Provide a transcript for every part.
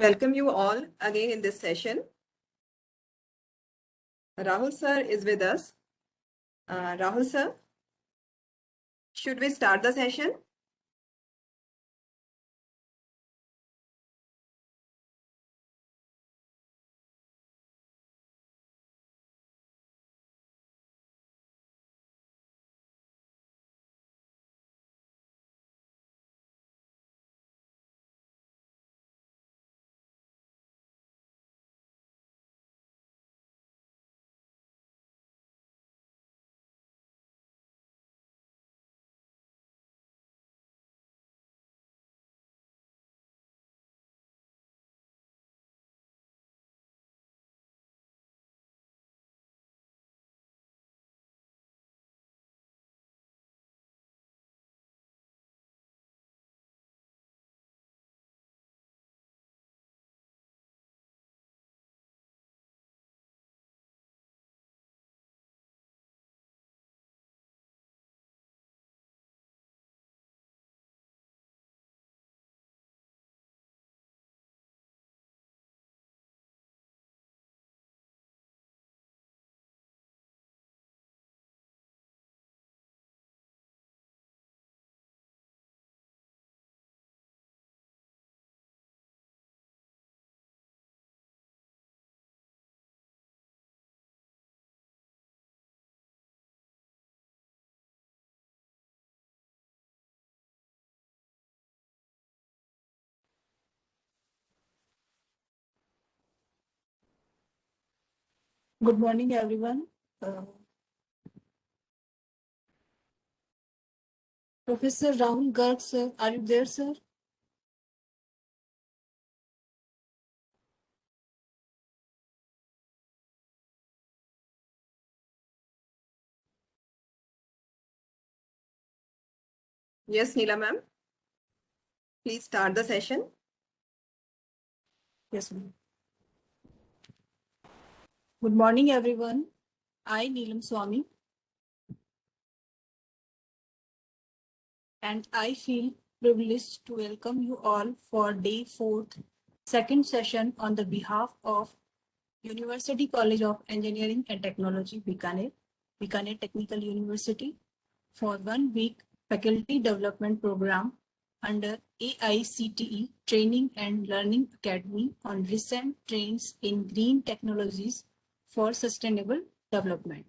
Welcome you all again in this session. Rahul sir is with us. Rahul sir, should we start the session? Good morning, everyone. Professor Rahul Garg, sir, are you there, sir? Yes, Neela ma'am. Please start the session. Yes, ma'am. Good morning, everyone. I, Neelam Swami, and I feel privileged to welcome you all for day 4th, second session on the behalf of University College of Engineering and Technology, Bikaner, Bikaner Technical University, for 1 week faculty development program under AICTE Training and Learning Academy on recent trends in green technologies for sustainable development.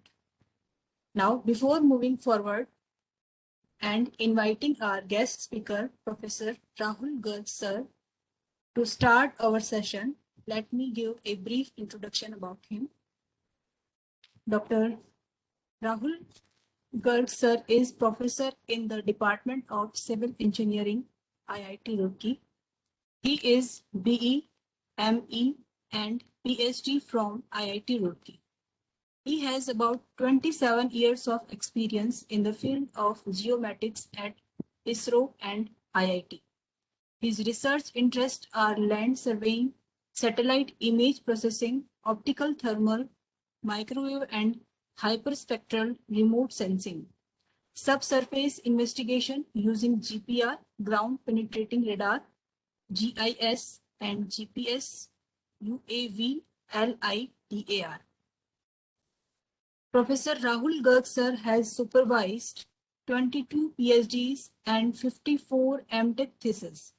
Now, before moving forward and inviting our guest speaker, Professor Rahul Garg sir, to start our session, let me give a brief introduction about him. Dr. Rahul Garg sir is professor in the Department of Civil Engineering, IIT Roorkee. He is BE, ME, and PhD from IIT Roorkee. He has about 27 years of experience in the field of geomatics at ISRO and IIT. His research interests are land surveying, satellite image processing, optical thermal, microwave and hyperspectral remote sensing, subsurface investigation using GPR, ground penetrating radar, GIS, and GPS, UAV, LIDAR. Professor Rahul Garg sir has supervised 22 PhDs and 54 MTech theses.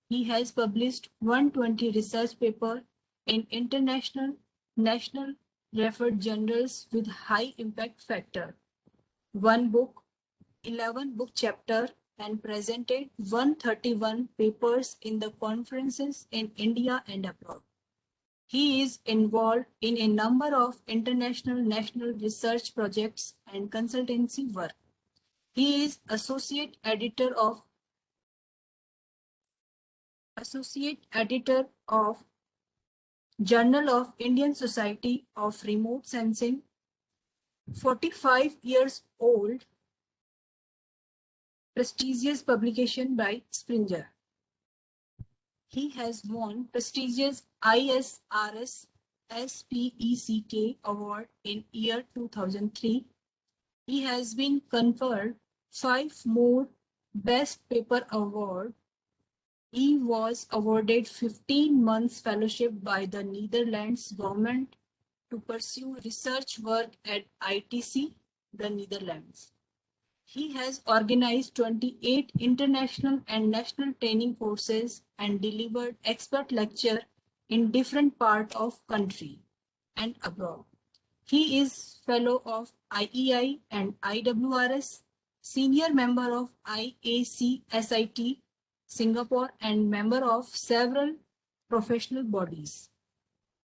He has published 120 research papers in international, national referred journals with high impact factor, 1 book, 11 book chapter, and presented 131 papers in the conferences in India and abroad. He is involved in a number of international national research projects and consultancy work. He is associate editor of Journal of Indian Society of Remote Sensing, 45 years old, prestigious publication by Springer. He has won prestigious ISRS SPECK award in year 2003. He has been conferred 5 more Best Paper Award He was awarded 15 months fellowship by the Netherlands government to pursue research work at ITC, the Netherlands. He has organized 28 international and national training courses and delivered expert lecture in different parts of country and abroad. He is fellow of IEI and IWRS, senior member of IACSIT Singapore and member of several professional bodies.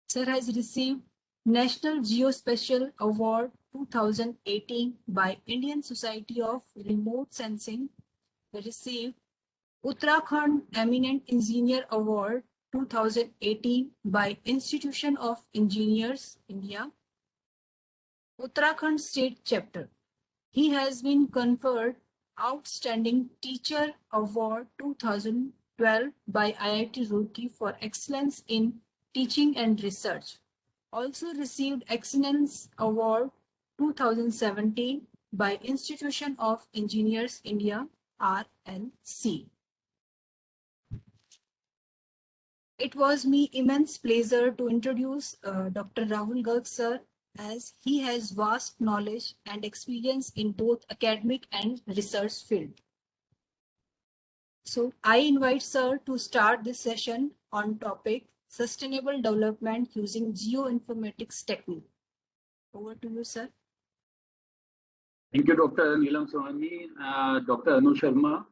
Sir has received National Geospatial Award 2018 by Indian Society of Remote Sensing. Received Uttarakhand Eminent Engineer Award 2018 by Institution of Engineers, India, Uttarakhand State Chapter. He has been conferred Outstanding Teacher Award 2012 by IIT Roorkee for excellence in teaching and research. Also received Excellence Award 2017 by Institution of Engineers India, RNC. It was me immense pleasure to introduce Dr. Rahul Garg sir, as he has vast knowledge and experience in both academic and research field. So I invite sir to start this session on topic sustainable development using geoinformatics technique. Over to you, sir. Thank you, Dr. Neelam Sohani, Dr. Anu Sharma,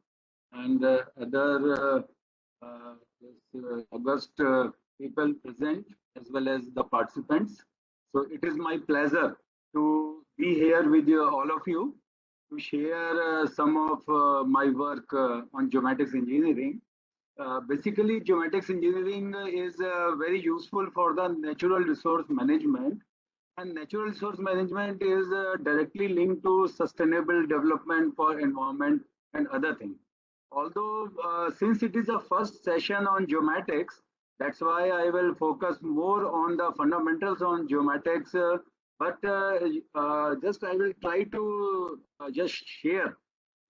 and other august people present, as well as the participants. So it is my pleasure to be here with you, all of you, to share some of my work on geomatics engineering. Basically, geomatics engineering is very useful for the natural resource management, and natural resource management is directly linked to sustainable development for environment and other things. Although since it is a first session on geomatics, that's why I will focus more on the fundamentals on geomatics. Just I will try to just share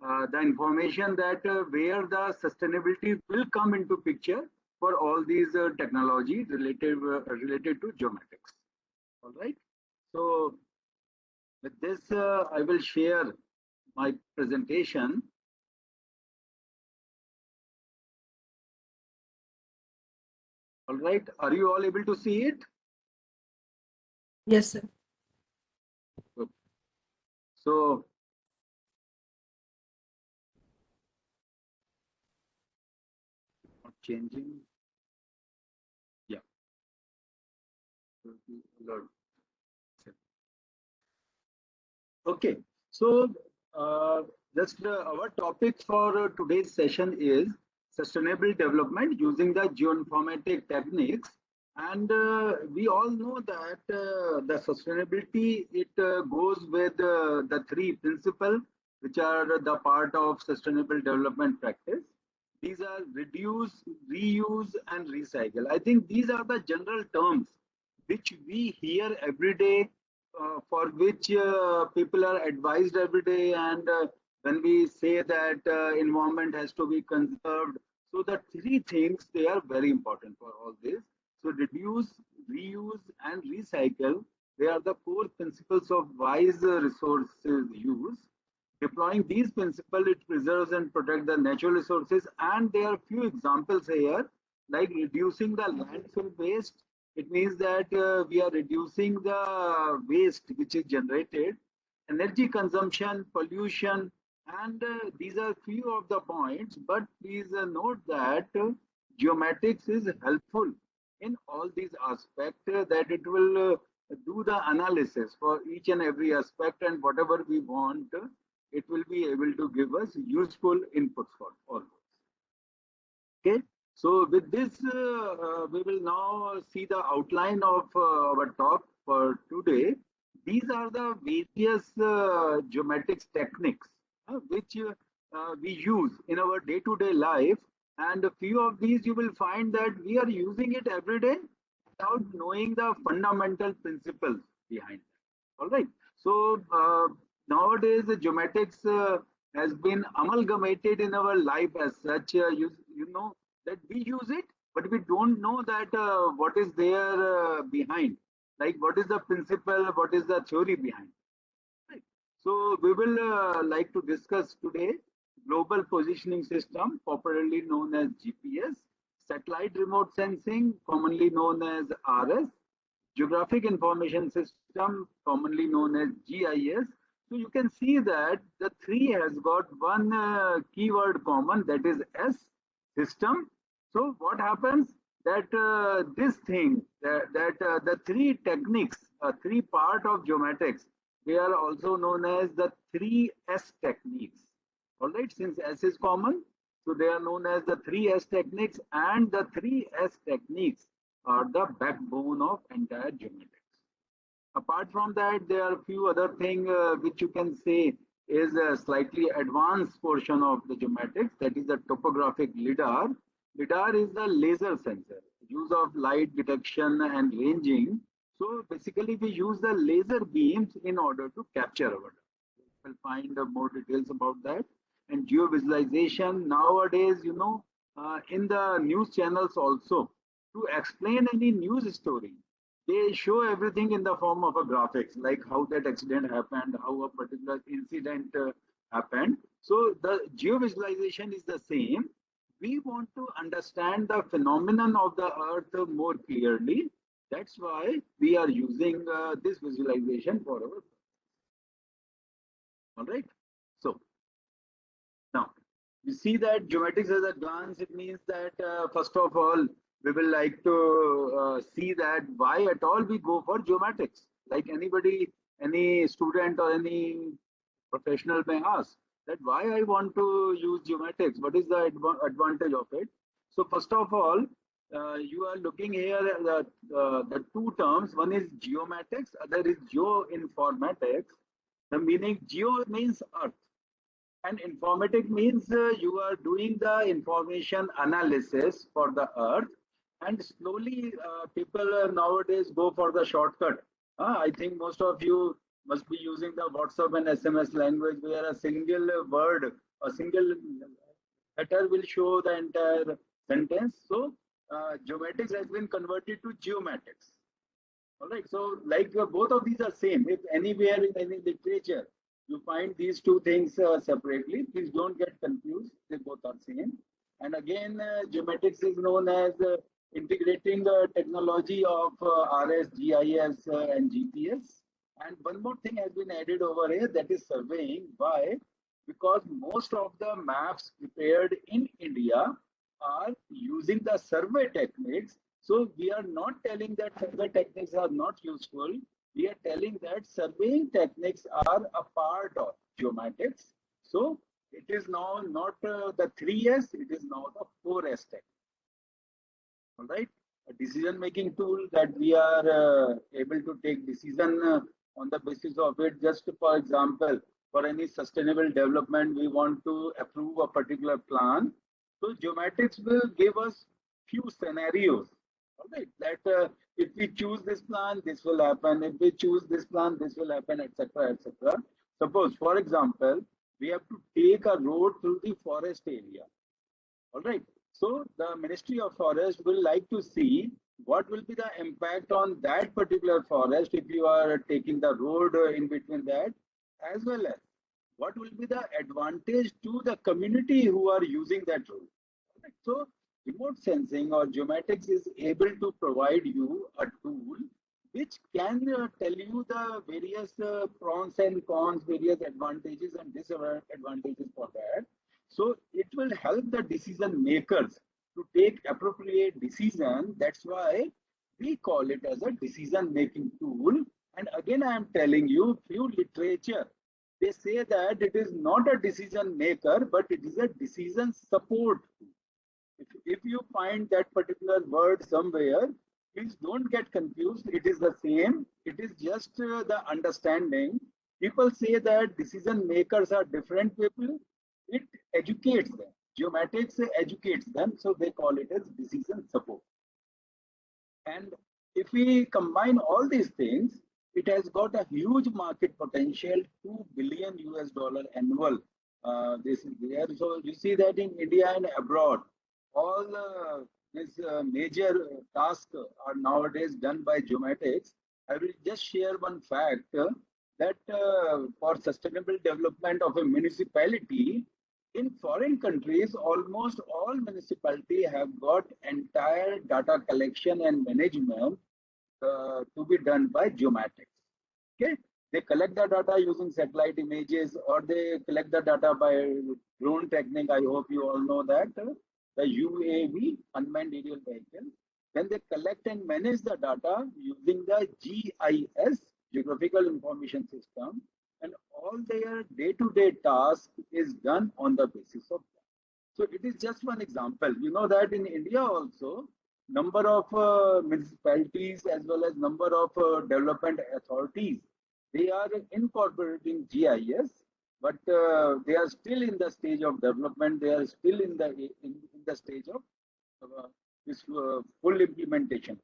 the information that where the sustainability will come into picture for all these technology related to geomatics. All right. So with this, I will share my presentation. All right. Are you all able to see it? Yes, sir. So not changing. Yeah. Okay. So just our topic for today's session is sustainable development using the geoinformatic techniques. And we all know that the sustainability, it goes with the three principles which are the part of sustainable development practice. These are reduce, reuse, and recycle. I think these are the general terms which we hear every day, for which people are advised every day. And when we say that environment has to be conserved, so the three things, they are very important for all this. So reduce, reuse, and recycle, they are the core principles of wise resources use. Deploying these principles, it preserves and protects the natural resources. And there are few examples here, like reducing the landfill waste. It means that we are reducing the waste which is generated, energy consumption, pollution, and these are few of the points. But please note that geomatics is helpful in all these aspects, that it will do the analysis for each and every aspect, and whatever we want, it will be able to give us useful inputs for all those. Okay. So with this, we will now see the outline of our talk for today. These are the various geomatics techniques which we use in our day-to-day life, and a few of these you will find that we are using it every day without knowing the fundamental principles behind it. All right. So nowadays, the geomatics has been amalgamated in our life as such. You know, that we use it, but we don't know that what is there behind, like what is the principle, what is the theory behind. Right. So we will like to discuss today global positioning system, popularly known as GPS, satellite remote sensing, commonly known as RS, geographic information system, commonly known as GIS. So you can see that the three has got one keyword common, that is S, system. So what happens that this thing that the three techniques, three part of geomatics, they are also known as the 3S techniques. All right, since S is common, so they are known as the 3S techniques, and the 3S techniques are the backbone of entire geomatics. Apart from that, there are a few other things which you can say is a slightly advanced portion of the geomatics, that is the topographic LIDAR. LIDAR is the laser sensor, use of light detection and ranging. So basically we use the laser beams in order to capture our data. We'll find more details about that. And geovisualization nowadays, in the news channels also, to explain any news story, they show everything in the form of a graphics, like how that accident happened, how a particular incident happened. So the geovisualization is the same. We want to understand the phenomenon of the earth more clearly. That's why we are using this visualization for our. All right. So now we see that geomatics as a glance. It means that first of all, we will like to see that why at all we go for geomatics. Like anybody, any student or any professional may ask that why I want to use geomatics. What is the advantage of it? So first of all, you are looking here the two terms. One is geomatics, other is geoinformatics. The meaning geo means earth, and informatic means you are doing the information analysis for the earth. And slowly people nowadays go for the shortcut. I think most of you must be using the WhatsApp and SMS language, where a single word, a single letter will show the entire sentence. So geomatics has been converted to geomatics. All right. So like both of these are same. If anywhere in any literature you find these two things separately, please don't get confused. They both are same. And again, geomatics is known as integrating the technology of RS, GIS, and GPS. And one more thing has been added over here, that is surveying. Why? Because most of the maps prepared in India are using the survey techniques. So we are not telling that survey techniques are not useful. We are telling that surveying techniques are a part of geomatics. So it is now not the 3S, it is now the 4S technique. All right. A decision making tool that we are able to take decision on the basis of it. Just for example, for any sustainable development, we want to approve a particular plan. So geomatics will give us few scenarios. All right, that if we choose this plan, this will happen. If we choose this plan, this will happen, etc., etc. Suppose, for example, we have to take a road through the forest area. All right. So the Ministry of Forest will like to see what will be the impact on that particular forest if you are taking the road in between that, as well as what will be the advantage to the community who are using that road. Right. So remote sensing or geomatics is able to provide you a tool which can tell you the various pros and cons, various advantages and disadvantages for that. So it will help the decision makers to take appropriate decision. That's why we call it as a decision making tool. And again, I am telling you, few literature, they say that it is not a decision maker, but it is a decision support. If you find that particular word somewhere, please don't get confused. It is the same. It is just the understanding. People say that decision makers are different people. It educates them. Geomatics educates them, so they call it as decision support. And if we combine all these things, it has got a huge market potential, $2 billion US annual. This is there. So you see that in India and abroad, all these major tasks are nowadays done by geomatics. I will just share one fact that for sustainable development of a municipality, in foreign countries, almost all municipalities have got entire data collection and management to be done by geomatics. Okay, they collect the data using satellite images, or they collect the data by drone technique. I hope you all know that the UAV, unmanned aerial vehicle. Then they collect and manage the data using the GIS, Geographical Information System, and all their day-to-day task is done on the basis of that. So it is just one example. You know that in India also, number of municipalities as well as number of development authorities, they are incorporating GIS, but they are still in the stage of development. They are still in the stage of this full implementation.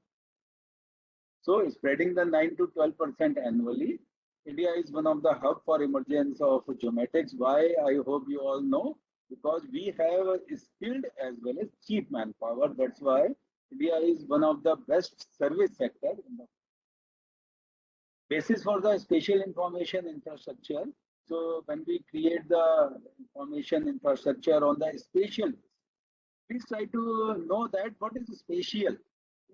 So spreading the 9 to 12% annually. India is one of the hub for emergence of geomatics. Why? I hope you all know, because we have a skilled as well as cheap manpower. That's why India is one of the best service sector in the basis for the spatial information infrastructure. So when we create the information infrastructure on the spatial, please try to know that what is spatial.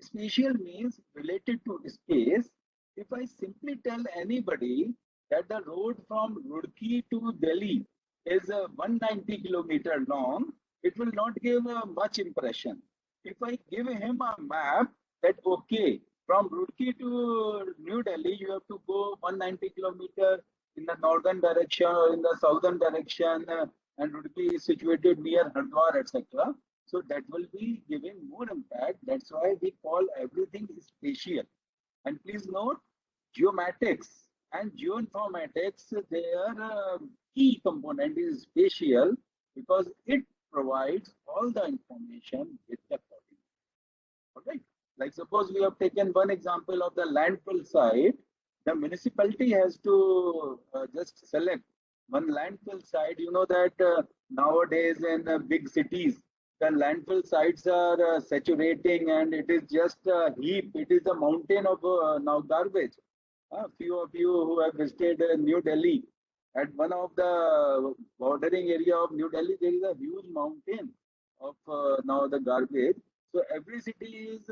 Spatial means related to space. If I simply tell anybody that the road from Roorkee to Delhi is 190 kilometer long, it will not give much impression. If I give him a map that okay, from Roorkee to New Delhi, you have to go 190 kilometer in the northern direction or in the southern direction, and Roorkee is situated near Hardwar, etc. So that will be giving more impact. That's why we call everything spatial. And please note, geomatics and geoinformatics, their key component is spatial because it provides all the information with the coordinate. All right. Like suppose we have taken one example of the landfill site. The municipality has to just select one landfill site. You know that nowadays in big cities, the landfill sites are saturating and it is just a heap. It is a mountain of now garbage. A few of you who have visited New Delhi, at one of the bordering area of New Delhi, there is a huge mountain of now the garbage. So every city is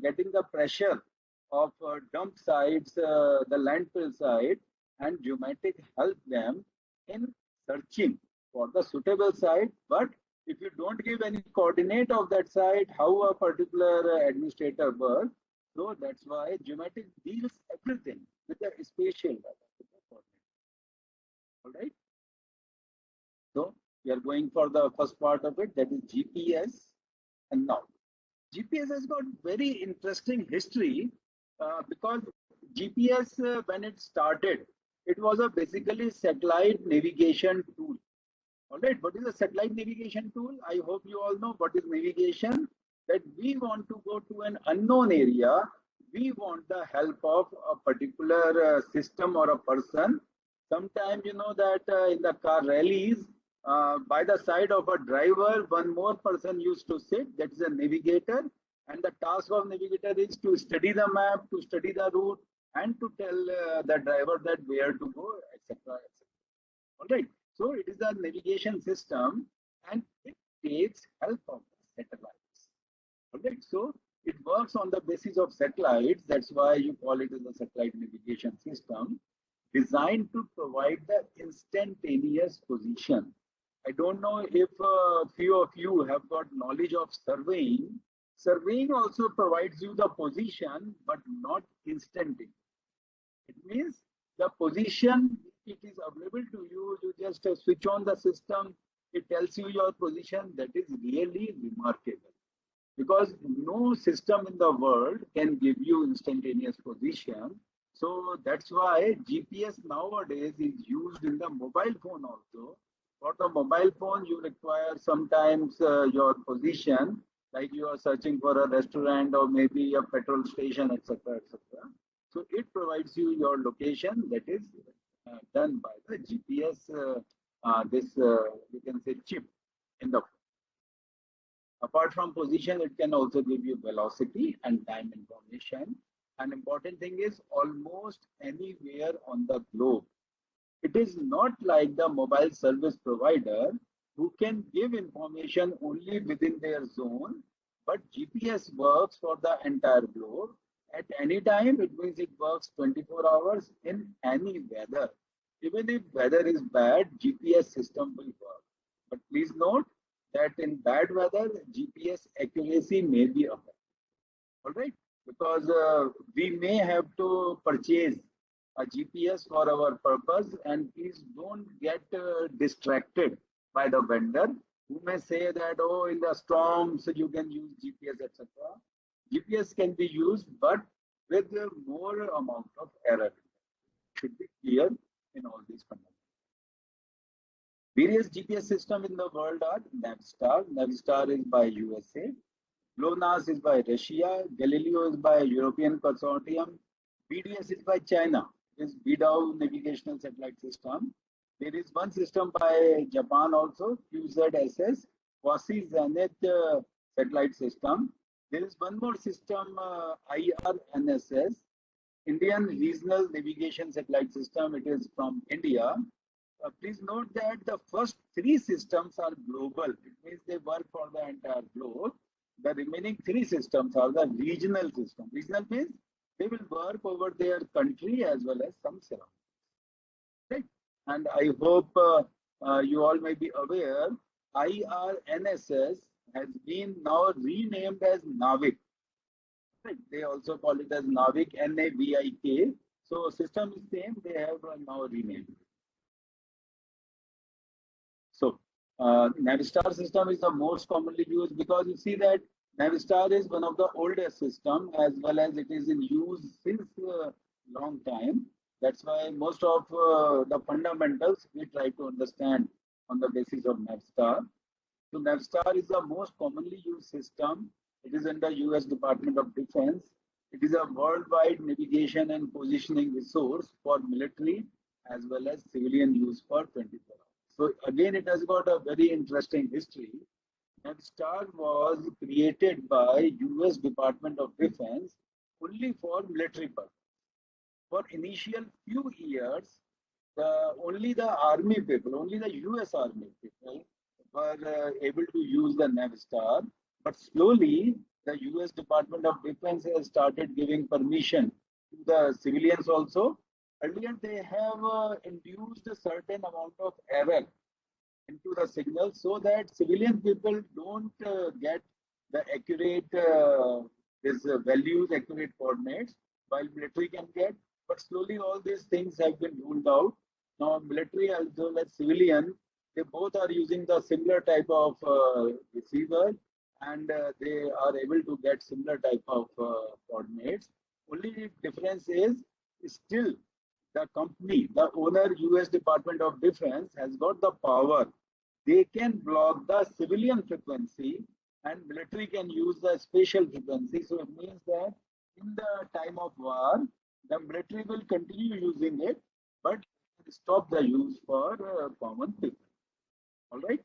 getting the pressure of dump sites, the landfill site, and geomatic help them in searching for the suitable site. But if you don't give any coordinate of that site, how a particular administrator works, so that's why geomatic deals everything with the spatial data. All right. So we are going for the first part of it, that is GPS. And now GPS has got very interesting history because GPS, when it started, it was a basically satellite navigation tool. All right, what is a satellite navigation tool? I hope you all know what is navigation. That we want to go to an unknown area, we want the help of a particular system or a person. Sometimes you know that in the car rallies, by the side of a driver, one more person used to sit, that is a navigator. And the task of navigator is to study the map, to study the route, and to tell the driver that where to go, etc. All right. So it is a navigation system and it takes help of the satellites. All right. So it works on the basis of satellites. That's why you call it as a satellite navigation system designed to provide the instantaneous position. I don't know if a few of you have got knowledge of surveying. Surveying also provides you the position, but not instantaneous. It means the position, it is available to you, you just switch on the system, it tells you your position. That is really remarkable because no system in the world can give you instantaneous position. So that's why GPS nowadays is used in the mobile phone also. For the mobile phone, you require sometimes your position, like you are searching for a restaurant or maybe a petrol station, etc., etc. So it provides you your location, that is done by the GPS, you can say chip in the phone. Apart from position, it can also give you velocity and time information. An important thing is almost anywhere on the globe. It is not like the mobile service provider who can give information only within their zone, but GPS works for the entire globe at any time. It means it works 24 hours in any weather. Even if weather is bad, GPS system will work. But please note that in bad weather, GPS accuracy may be affected. All right, because we may have to purchase a GPS for our purpose, and please don't get distracted by the vendor who may say that, oh, in the storms you can use GPS, etc. GPS can be used, but with more amount of error. Should be clear in all these fundamentals. Various GPS systems in the world are Navstar. Navstar is by USA. GLONASS is by Russia. Galileo is by European Consortium. BDS is by China. It is BDAO Navigational Satellite System. There is one system by Japan also, QZSS, Quasi Zenith Satellite System. There is one more system, IRNSS, Indian Regional Navigation Satellite System. It is from India. Please note that the first three systems are global. It means they work for the entire globe. The remaining three systems are the regional system. Regional means they will work over their country as well as some surroundings. Right? And I hope you all may be aware, IRNSS has been now renamed as NAVIC. Right? They also call it as NAVIC, NAVIK. So system is same, they have now renamed it. So Navistar system is the most commonly used because you see that Navistar is one of the oldest system as well as it is in use since a long time. That's why most of the fundamentals we try to understand on the basis of Navistar. So Navistar is the most commonly used system. It is in the US Department of Defense. It is a worldwide navigation and positioning resource for military as well as civilian use for 24 hours. So again, it has got a very interesting history. Navstar was created by US Department of Defense only for military purpose. For initial few years, only the army people, only the US Army people were able to use the Navstar. But slowly, the US Department of Defense has started giving permission to the civilians also. Earlier, they have induced a certain amount of error into the signal so that civilian people don't get the accurate values, accurate coordinates, while military can get. But slowly, all these things have been ruled out. Now, military as well as civilian, they both are using the similar type of receiver, and they are able to get similar type of coordinates. Only difference is still the company, the owner, US Department of Defense, has got the power. They can block the civilian frequency and military can use the spatial frequency. So it means that in the time of war, the military will continue using it, but stop the use for common people. All right.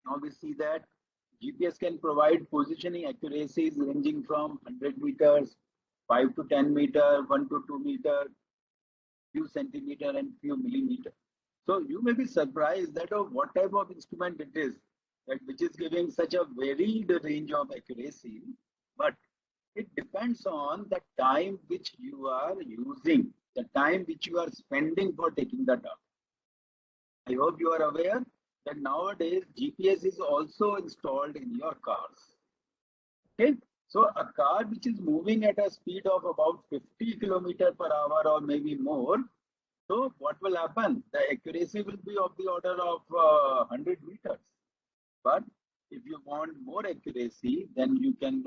Now we see that GPS can provide positioning accuracies ranging from 100 meters, 5 to 10 meter, 1 to 2 meter, few centimeter and few millimeter. So you may be surprised that what type of instrument it is, that which is giving such a varied range of accuracy, but it depends on the time which you are using, the time which you are spending for taking the data. I hope you are aware that nowadays GPS is also installed in your cars. Okay, so a car which is moving at a speed of about 50 kilometers per hour or maybe more, so what will happen? The accuracy will be of the order of 100 meters. But if you want more accuracy, then you can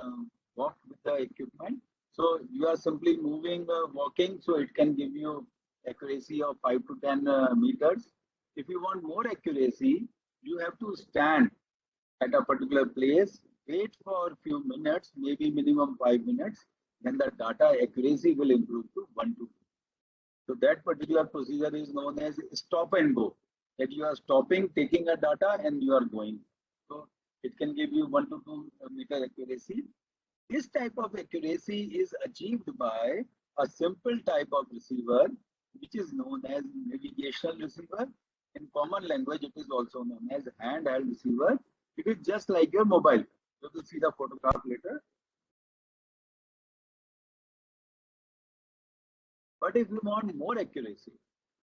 walk with the equipment. So you are simply moving, walking, so it can give you accuracy of 5 to 10 meters. If you want more accuracy, you have to stand at a particular place, wait for a few minutes, maybe minimum 5 minutes, then the data accuracy will improve to 1 to 2. So that particular procedure is known as stop and go. That you are stopping, taking a data, and you are going. So it can give you 1 to 2 meter accuracy. This type of accuracy is achieved by a simple type of receiver, which is known as navigational receiver. In common language, it is also known as handheld receiver. It is just like your mobile. You will see the photograph later. But if you want more accuracy,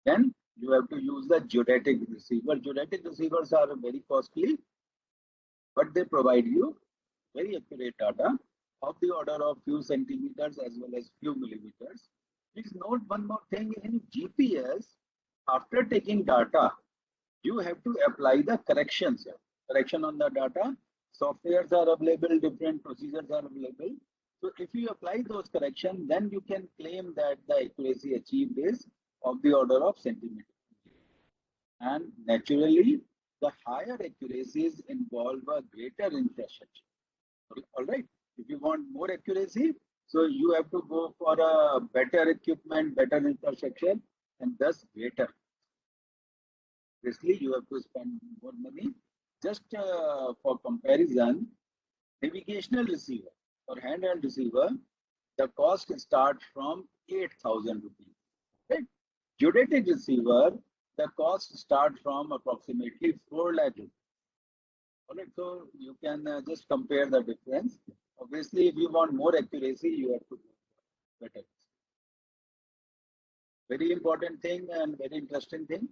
then you have to use the geodetic receiver. Geodetic receivers are very costly, but they provide you very accurate data of the order of few centimeters as well as few millimeters. Please note one more thing: in GPS, after taking data, you have to apply the corrections. Correction on the data. Softwares are available, different procedures are available. So if you apply those corrections, then you can claim that the accuracy achieved is of the order of centimeter. And naturally, the higher accuracies involve a greater infrastructure. All right. If you want more accuracy, so you have to go for a better equipment, better infrastructure, and thus greater. Obviously, you have to spend more money. Just for comparison, navigational receiver or handheld receiver, the cost starts from 8,000 rupees. Right? Geodetic receiver, the cost starts from approximately 4 lakh rupees. All right, so you can just compare the difference. Obviously, if you want more accuracy, you have to go better. Very important thing and very interesting thing.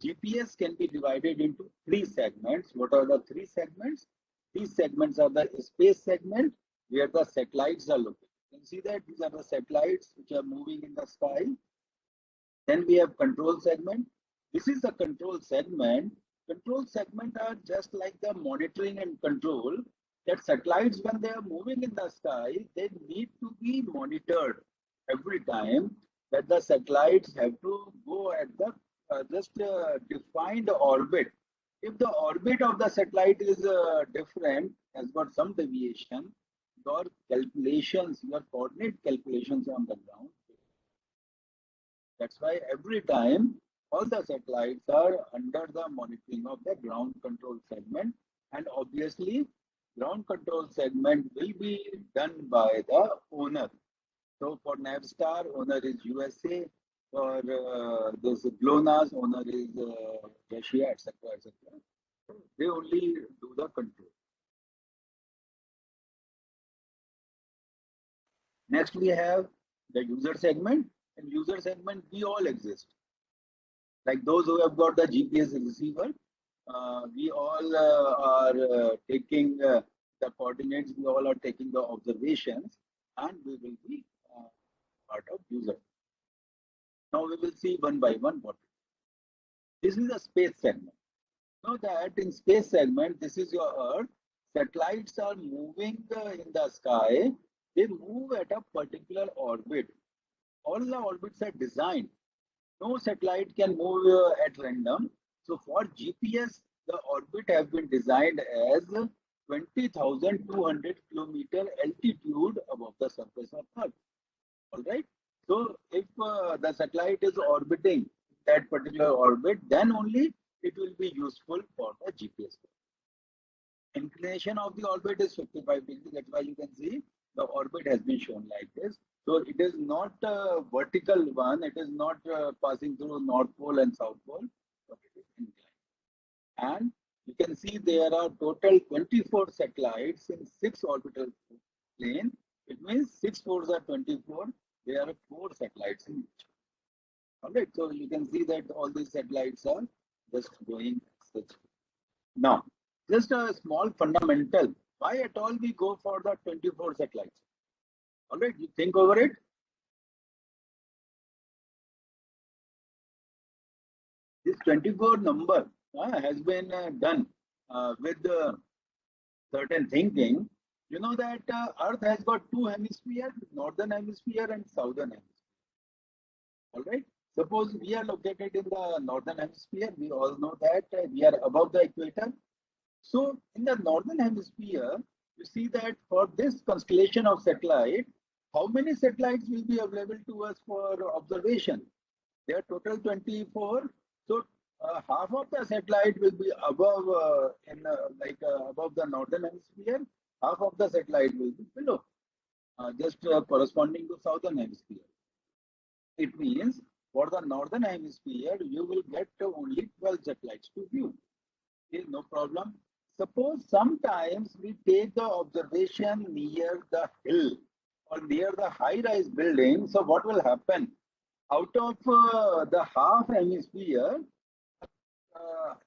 GPS can be divided into 3 segments. What are the 3 segments? These segments are the space segment where the satellites are located. You can see that these are the satellites which are moving in the sky. Then we have control segment. This is the control segment. Control segment are just like the monitoring and control. That satellites, when they are moving in the sky, they need to be monitored every time. That the satellites have to go at the defined orbit. If the orbit of the satellite is different, has got some deviation, your calculations, your coordinate calculations on the ground. That's why every time all the satellites are under the monitoring of the ground control segment, and obviously ground control segment will be done by the owner. So for Navstar, owner is USA. For this GLONASS, owner is Russia, etc., etc. They only do the control. Next, we have the user segment. In user segment, we all exist. Like those who have got the GPS receiver, we all are taking the coordinates, we all are taking the observations, and we will be part of user. Now we will see one by one what it is. This is the space segment. Know that in space segment, this is your Earth. Satellites are moving in the sky. They move at a particular orbit. All the orbits are designed. No satellite can move at random. So for GPS, the orbit has been designed as 20,200 kilometer altitude above the surface of Earth. All right. So if the satellite is orbiting that particular orbit, then only it will be useful for the GPS. Inclination of the orbit is 55 degrees. That's why you can see the orbit has been shown like this. So it is not a vertical one. It is not passing through North Pole and South Pole. But it is inclined. And you can see there are total 24 satellites in 6 orbital plane. It means 6 4s are 24. There are 4 satellites in each. All right. So you can see that all these satellites are just going such. Now, just a small fundamental. Why at all we go for the 24 satellites? All right, you think over it. This 24 number has been done with certain thinking. You know that Earth has got 2 hemispheres, northern hemisphere and southern hemisphere. All right. Suppose we are located in the northern hemisphere. We all know that we are above the equator. So in the northern hemisphere, you see that for this constellation of satellite, how many satellites will be available to us for observation? They are total 24. So half of the satellite will be above above the northern hemisphere. Half of the satellite will be below, just corresponding to southern hemisphere. It means for the northern hemisphere, you will get only 12 satellites to view. Okay, no problem. Suppose sometimes we take the observation near the hill or near the high-rise building. So what will happen? Out of the half hemisphere,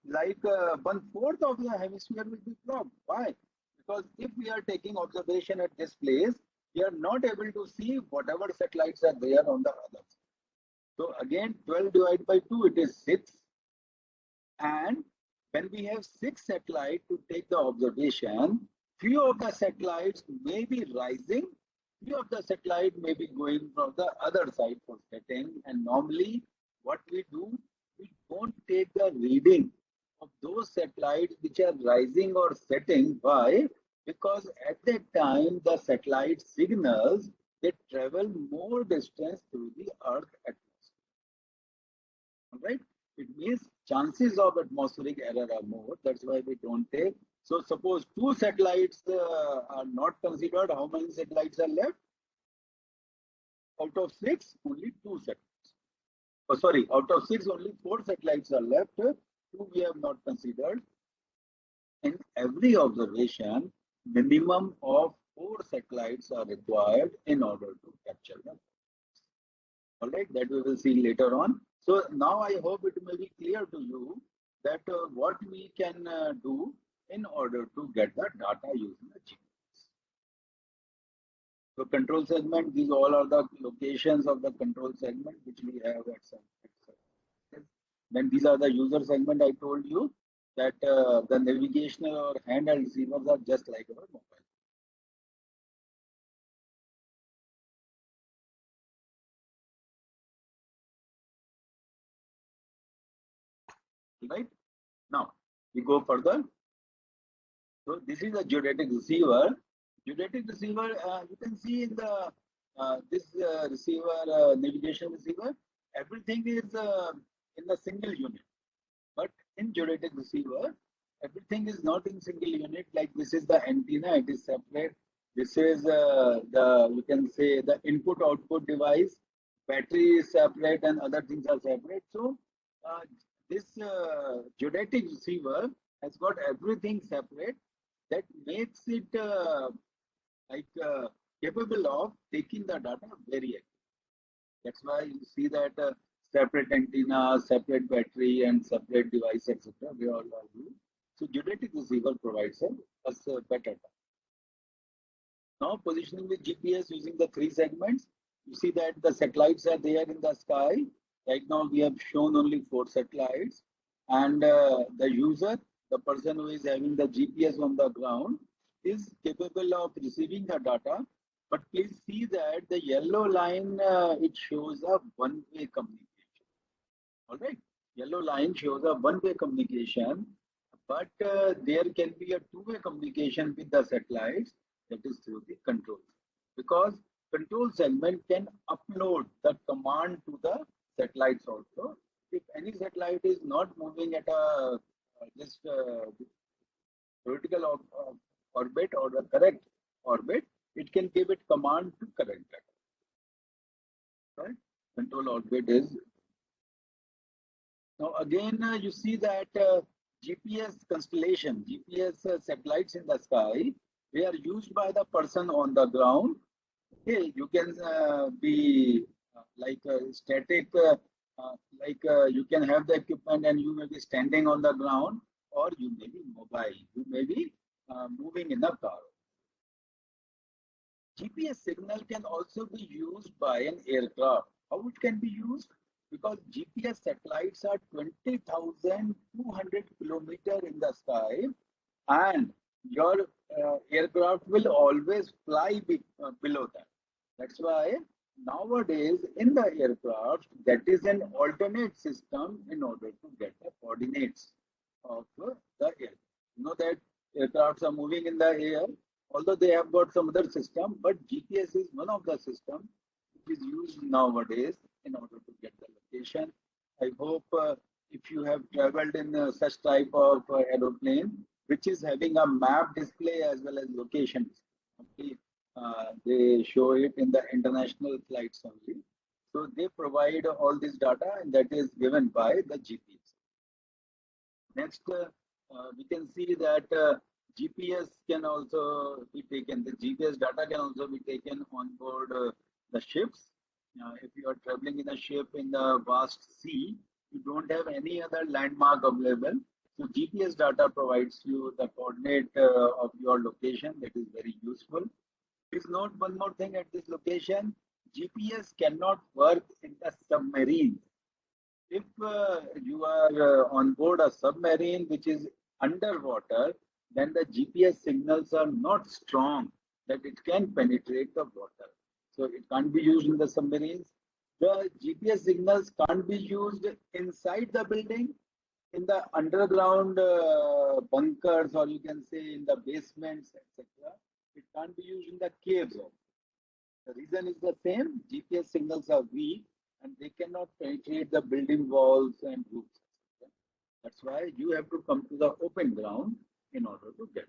1/4 of the hemisphere will be blocked. Why? Because if we are taking observation at this place, we are not able to see whatever satellites are there on the others. So again, 12 divided by 2, it is 6. And when we have 6 satellites to take the observation, few of the satellites may be rising, few of the satellites may be going from the other side for setting. And normally what we do, we don't take the reading of those satellites which are rising or setting. Why? Because at that time the satellite signals, they travel more distance through the Earth atmosphere. All right? It means chances of atmospheric error are more. That's why we don't take. So suppose 2 satellites are not considered. How many satellites are left? Out of 6, only 2 satellites. Oh, sorry, out of 6, only 4 satellites are left. 2 we have not considered. In every observation, minimum of 4 satellites are required in order to capture them. All right, that we will see later on. So now I hope it may be clear to you that what we can do in order to get the data using the GPS. So control segment, these all are the locations of the control segment which we have at some. Then these are the user segment. I told you that the navigational or handheld receivers are just like our mobile. Right? Now we go further. So this is a geodetic receiver. Geodetic receiver, you can see in the this receiver, navigation receiver, everything is in a single unit. But in geodetic receiver, everything is not in single unit. Like this is the antenna, it is separate. This is you can say the input-output device. Battery is separate and other things are separate. So this geodetic receiver has got everything separate. That makes it capable of taking the data very accurately. That's why you see that separate antenna, separate battery, and separate device, etc. We all are used. So geodetic receiver provides us better data. Now positioning with GPS using the 3 segments. You see that the satellites are there in the sky. Right now we have shown only 4 satellites, and the user, the person who is having the GPS on the ground, is capable of receiving the data. But please see that the yellow line, it shows a one-way communication. All right, yellow line shows a one-way communication, but there can be a two-way communication with the satellites, that is through the control. Because control segment can upload the command to the satellites also. If any satellite is not moving at a just vertical orbit or the correct orbit, it can give it command to correct that. Right? Control orbit is. Now again, you see that GPS constellation, GPS satellites in the sky, they are used by the person on the ground. Okay, you can be like static, you can have the equipment and you may be standing on the ground, or you may be mobile, you may be moving in a car. GPS signal can also be used by an aircraft. How it can be used? Because GPS satellites are 20,200 kilometers in the sky, and your aircraft will always fly below that. That's why nowadays in the aircraft, that is an alternate system in order to get the coordinates of the air. You know that aircrafts are moving in the air, although they have got some other system, but GPS is one of the systems which is used nowadays in order to get the location. I hope if you have traveled in such type of aeroplane, which is having a map display as well as location. Okay. They show it in the international flights only. So they provide all this data and that is given by the GPS. Next, we can see that GPS can also be taken. The GPS data can also be taken on board the ships. If you are traveling in a ship in the vast sea, you don't have any other landmark available. So GPS data provides you the coordinate of your location. That is very useful. Please note one more thing at this location. GPS cannot work in the submarine. If you are on board a submarine which is underwater, then the GPS signals are not strong that it can penetrate the water. So it can't be used in the submarines. The GPS signals can't be used inside the building, in the underground bunkers, or you can say in the basements, etc. It can't be used in the caves also. The reason is the same. GPS signals are weak and they cannot penetrate the building walls and roofs. That's why you have to come to the open ground in order to get it.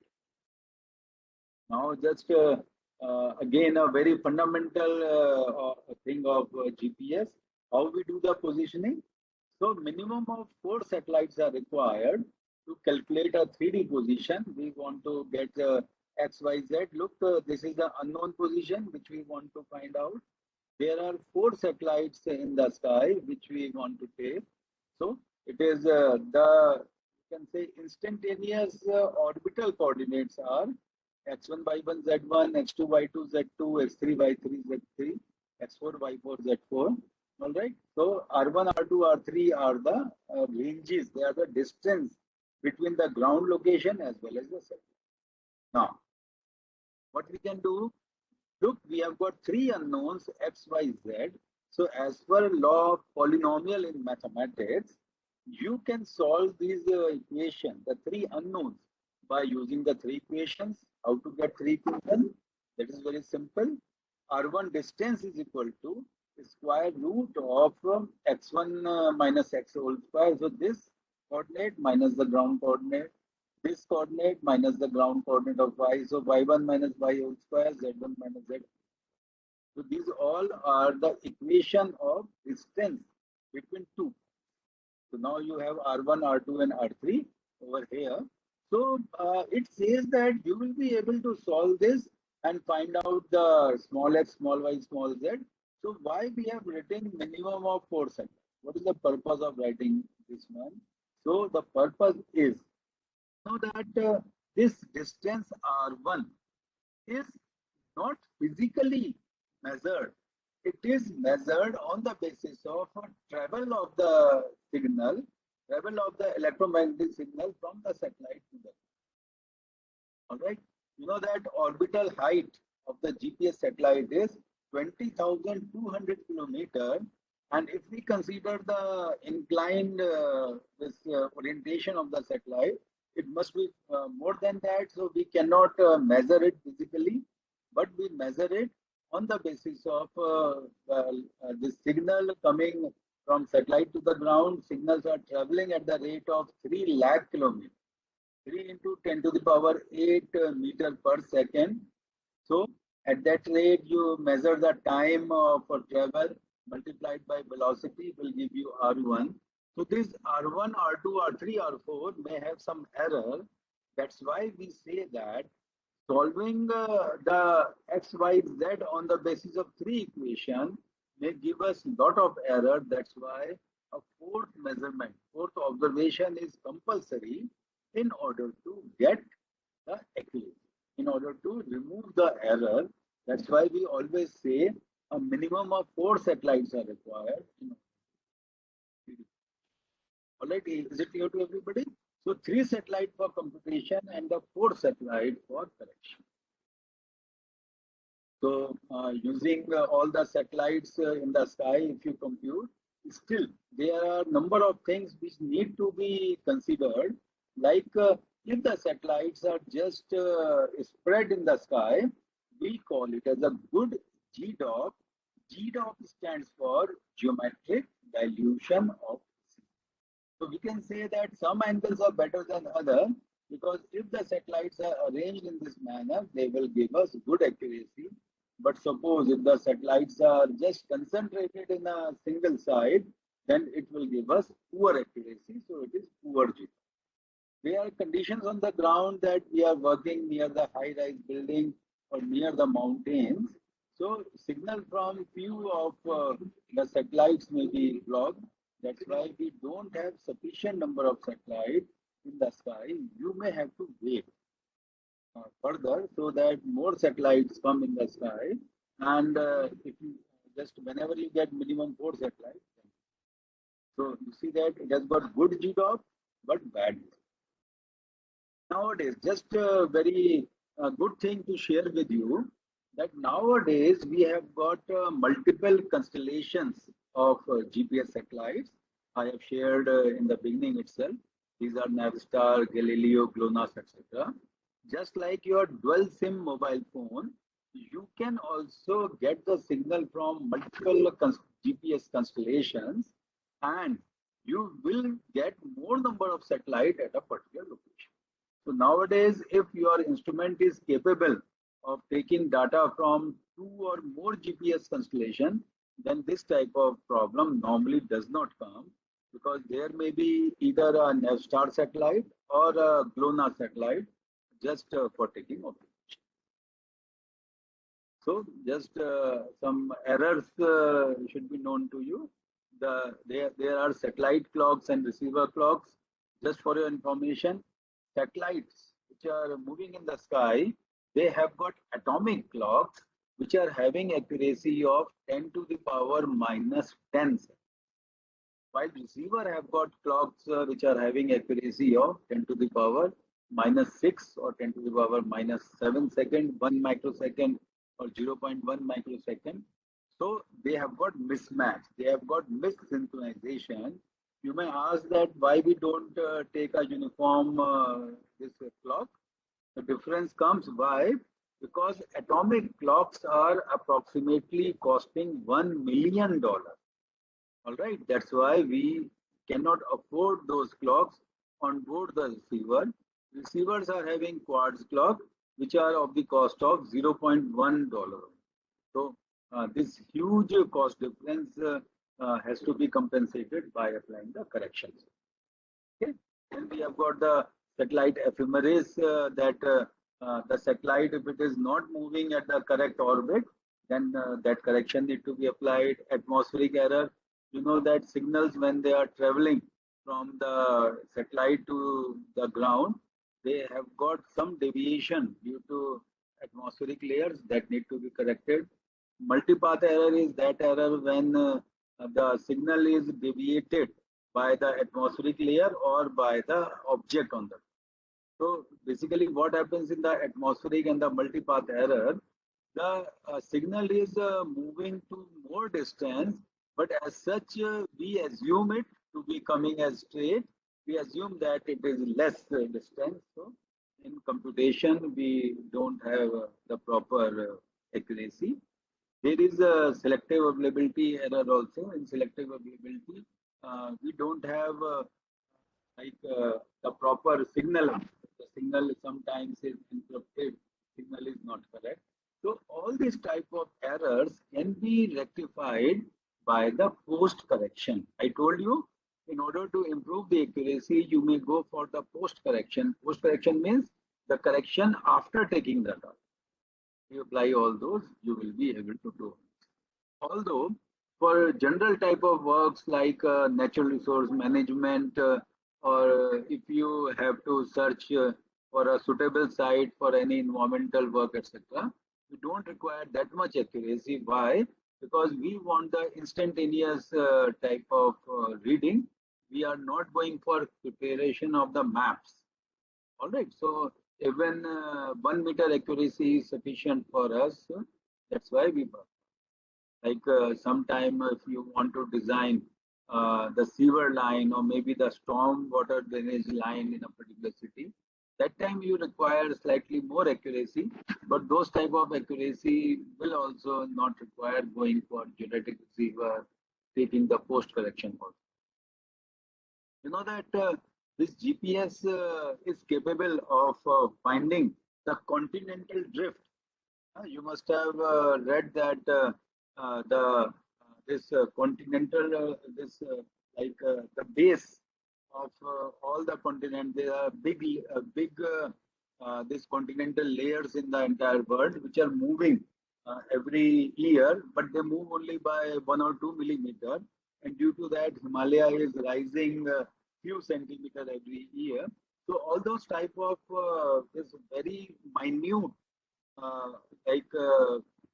Now, just again, a very fundamental thing of GPS, how we do the positioning. So minimum of 4 satellites are required to calculate a 3D position. We want to get X, Y, Z. Look, this is the unknown position which we want to find out. There are 4 satellites in the sky which we want to take. So it is the, you can say, instantaneous orbital coordinates are x1, y1, z1, x2, y2, z2, x3, y3, z3, x4, y4, z4. All right. So R1, R2, R3 are the ranges. They are the distance between the ground location as well as the satellite. Now, what we can do? Look, we have got 3 unknowns, x, y, z. So as per law of polynomial in mathematics, you can solve these equations, the 3 unknowns, by using the 3 equations. How to get 3 equations? That is very simple. R1 distance is equal to square root of x1 minus x whole square. So this coordinate minus the ground coordinate. This coordinate minus the ground coordinate of y. So y1 minus y whole square, z1 minus z. So these all are the equation of distance between 2. So now you have R1, R2 and R3 over here. So it says that you will be able to solve this and find out the small x, small y, small z. So why we have written minimum of 4 satellites? What is the purpose of writing this one? So the purpose is so that this distance R1 is not physically measured. It is measured on the basis of travel of the signal, travel of the electromagnetic signal from the satellite to the. All right. You know that orbital height of the GPS satellite is 20,200 kilometers. And if we consider the inclined orientation of the satellite, it must be more than that. So we cannot measure it physically, but we measure it on the basis of the signal coming from satellite to the ground. Signals are traveling at the rate of 3 lakh kilometers. 3 into 10 to the power 8 meter per second. So at that rate, you measure the time for travel multiplied by velocity will give you R1. So this R1, R2, R3, R4 may have some error. That's why we say that solving the x, y, z on the basis of 3 equations may give us a lot of error. That's why a 4th measurement, 4th observation is compulsory in order to get the accuracy, in order to remove the error. That's why we always say a minimum of 4 satellites are required. All right, is it clear to everybody? So 3 satellites for computation and the 4 satellite for correction. So using all the satellites in the sky, if you compute, still there are a number of things which need to be considered. Like if the satellites are just spread in the sky, we call it as a good GDOP. GDOP stands for geometric dilution of C. So we can say that some angles are better than other, because if the satellites are arranged in this manner, they will give us good accuracy. But suppose if the satellites are just concentrated in a single side, then it will give us poor accuracy. So it is poor GPRS. There are conditions on the ground that we are working near the high-rise building or near the mountains. So signal from few of the satellites may be blocked. That's why we don't have sufficient number of satellites in the sky. You may have to wait further so that more satellites come in the sky. And if you just whenever you get minimum 4 satellites, so you see that it has got good GDOP but bad. Nowadays, just a very good thing to share with you, that nowadays we have got multiple constellations of GPS satellites. I have shared in the beginning itself. These are Navstar, Galileo, GLONASS, etc. Just like your dual SIM mobile phone, you can also get the signal from multiple GPS constellations, and you will get more number of satellite at a particular location. So nowadays, if your instrument is capable of taking data from 2 or more GPS constellation, then this type of problem normally does not come, because there may be either a Navstar satellite or a GLONASS satellite just for taking observation. So just some errors should be known to you. There are satellite clocks and receiver clocks. Just for your information, satellites which are moving in the sky, they have got atomic clocks which are having accuracy of 10 to the power minus 10. While receiver have got clocks which are having accuracy of 10 to the power minus 6 or 10 to the power minus 7 second, 1 microsecond or 0.1 microsecond. So they have got mismatch, they have got missynchronization. You may ask that why we don't take a uniform this clock. The difference comes why? Because atomic clocks are approximately costing $1 million. All right, that's why we cannot afford those clocks on board the receiver. Receivers are having quartz clock, which are of the cost of $0.1. So this huge cost difference has to be compensated by applying the corrections. Okay, and we have got the satellite ephemeris, that the satellite, if it is not moving at the correct orbit, then that correction need to be applied. Atmospheric error, you know that signals when they are traveling from the satellite to the ground, they have got some deviation due to atmospheric layers that need to be corrected. Multipath error is that error when the signal is deviated by the atmospheric layer or by the object on the. So basically what happens in the atmospheric and the multipath error, the signal is moving to more distance, but as such we assume it to be coming as straight. We assume that it is less distance. So in computation we don't have the proper accuracy. There is a selective availability error also. In selective availability, we don't have the proper signal. The signal sometimes is interrupted, signal is not correct. So all these type of errors can be rectified by the post correction. I told you, in order to improve the accuracy, you may go for the post correction. Post correction means the correction after taking the data. You apply all those, you will be able to do. Although for general type of works like natural resource management, or if you have to search for a suitable site for any environmental work, etc., we don't require that much accuracy. Why? Because we want the instantaneous type of reading. We are not going for preparation of the maps. All right, so even 1 meter accuracy is sufficient for us. That's why we work. Like sometime if you want to design the sewer line or maybe the storm water drainage line in a particular city, that time you require slightly more accuracy, but those type of accuracy will also not require going for geodetic receiver, taking the post correction also. You know that this GPS is capable of finding the continental drift. You must have read that the this continental the base of all the continent. There are big this continental layers in the entire world which are moving every year, but they move only by 1 or 2 millimeter, and due to that Himalaya is rising few centimeter every year. So all those type of this very minute uh,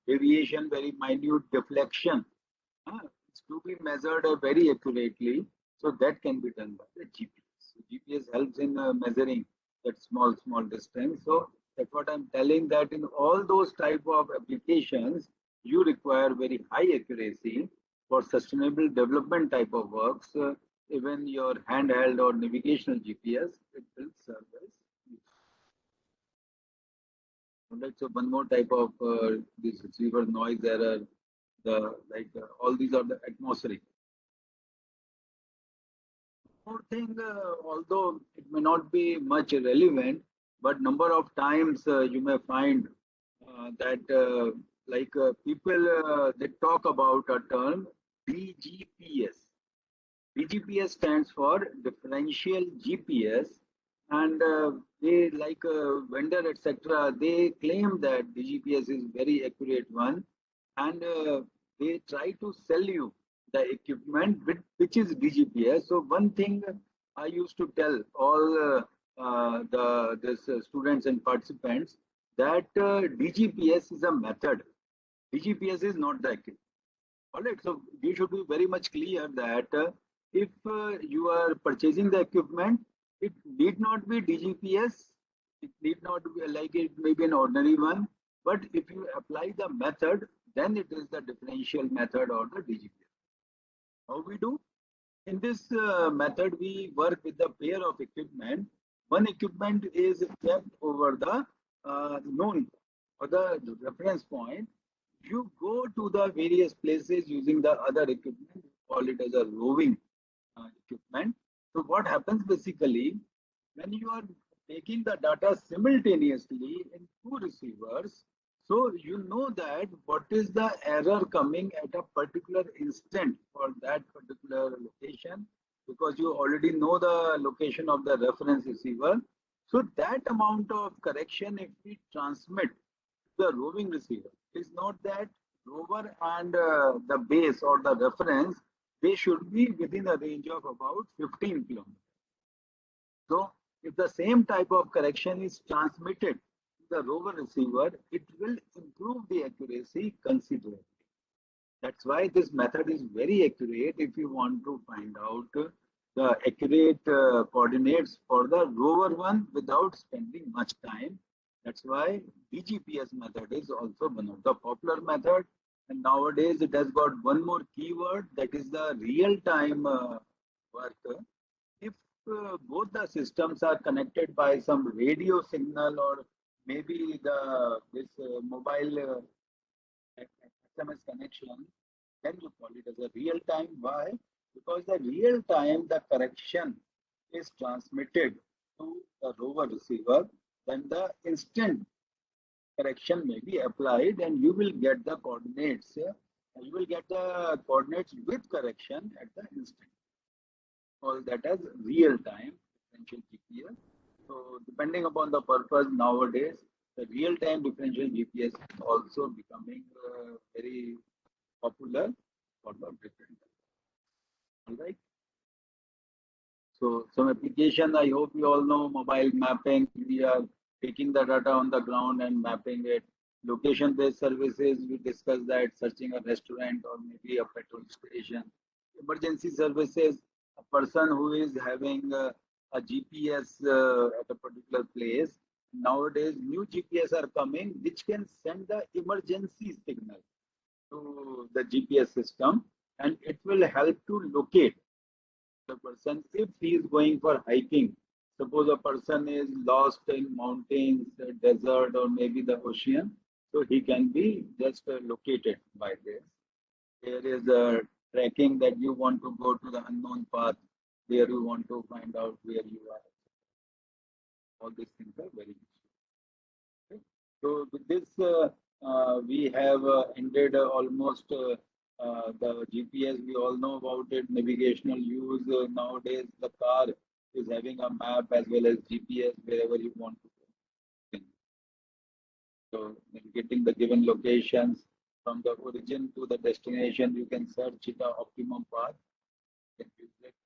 deviation, very minute deflection, it's to be measured very accurately. So that can be done by the GPS. So GPS helps in measuring that small distance. So that's what I'm telling, that in all those type of applications, you require very high accuracy for sustainable development type of works. Even your handheld or navigational GPS, it will serve as useful. Alright, so one more type of this receiver noise error, all these are the atmospheric. More thing, although it may not be much relevant, but number of times you may find that people they talk about a term DGPS. DGPS stands for differential GPS, and they like vendor etc. They claim that DGPS is very accurate one, and they try to sell you the equipment which is DGPS. So one thing I used to tell all the students and participants, that DGPS is a method. DGPS is not the equipment. All right, so you should be very much clear that if you are purchasing the equipment, it need not be DGPS. It need not be like, it may be an ordinary one. But if you apply the method, then it is the differential method or the DGPS. How we do? In this method, we work with the pair of equipment. One equipment is kept over the known or the reference point. You go to the various places using the other equipment. We call it as a roving equipment. So what happens basically, when you are taking the data simultaneously in two receivers, so you know that what is the error coming at a particular instant for that particular location, because you already know the location of the reference receiver. So that amount of correction, if we transmit the roving receiver, is not that rover and the base or the reference, they should be within a range of about 15 kilometers. So if the same type of correction is transmitted to the rover receiver, it will improve the accuracy considerably. That's why this method is very accurate if you want to find out the accurate coordinates for the rover one without spending much time. That's why DGPS method is also one of the popular method. And nowadays it has got one more keyword, that is the real-time work. If both the systems are connected by some radio signal or maybe this mobile SMS connection, then you call it as a real time. Why? Because the real time, the correction is transmitted to the rover receiver, then the instant correction may be applied and you will get the coordinates. You will get the coordinates with correction at the instant. Call that as real time differential GPS. So depending upon the purpose nowadays, the real time differential GPS is also becoming very popular for the different. All right. So some application, I hope you all know mobile mapping. We are taking the data on the ground and mapping it. Location-based services, we discussed that, searching a restaurant or maybe a petrol station. Emergency services, a person who is having a GPS at a particular place. Nowadays, new GPS are coming which can send the emergency signal to the GPS system, and it will help to locate the person if he is going for hiking. Suppose a person is lost in mountains, desert, or maybe the ocean, so he can be just located by this. There is a tracking that you want to go to the unknown path, where you want to find out where you are. All these things are very useful. Okay? So with this, we have ended almost the GPS. We all know about it. Navigational use nowadays, the car is having a map as well as GPS wherever you want to go. So getting the given locations from the origin to the destination, you can search the optimum path.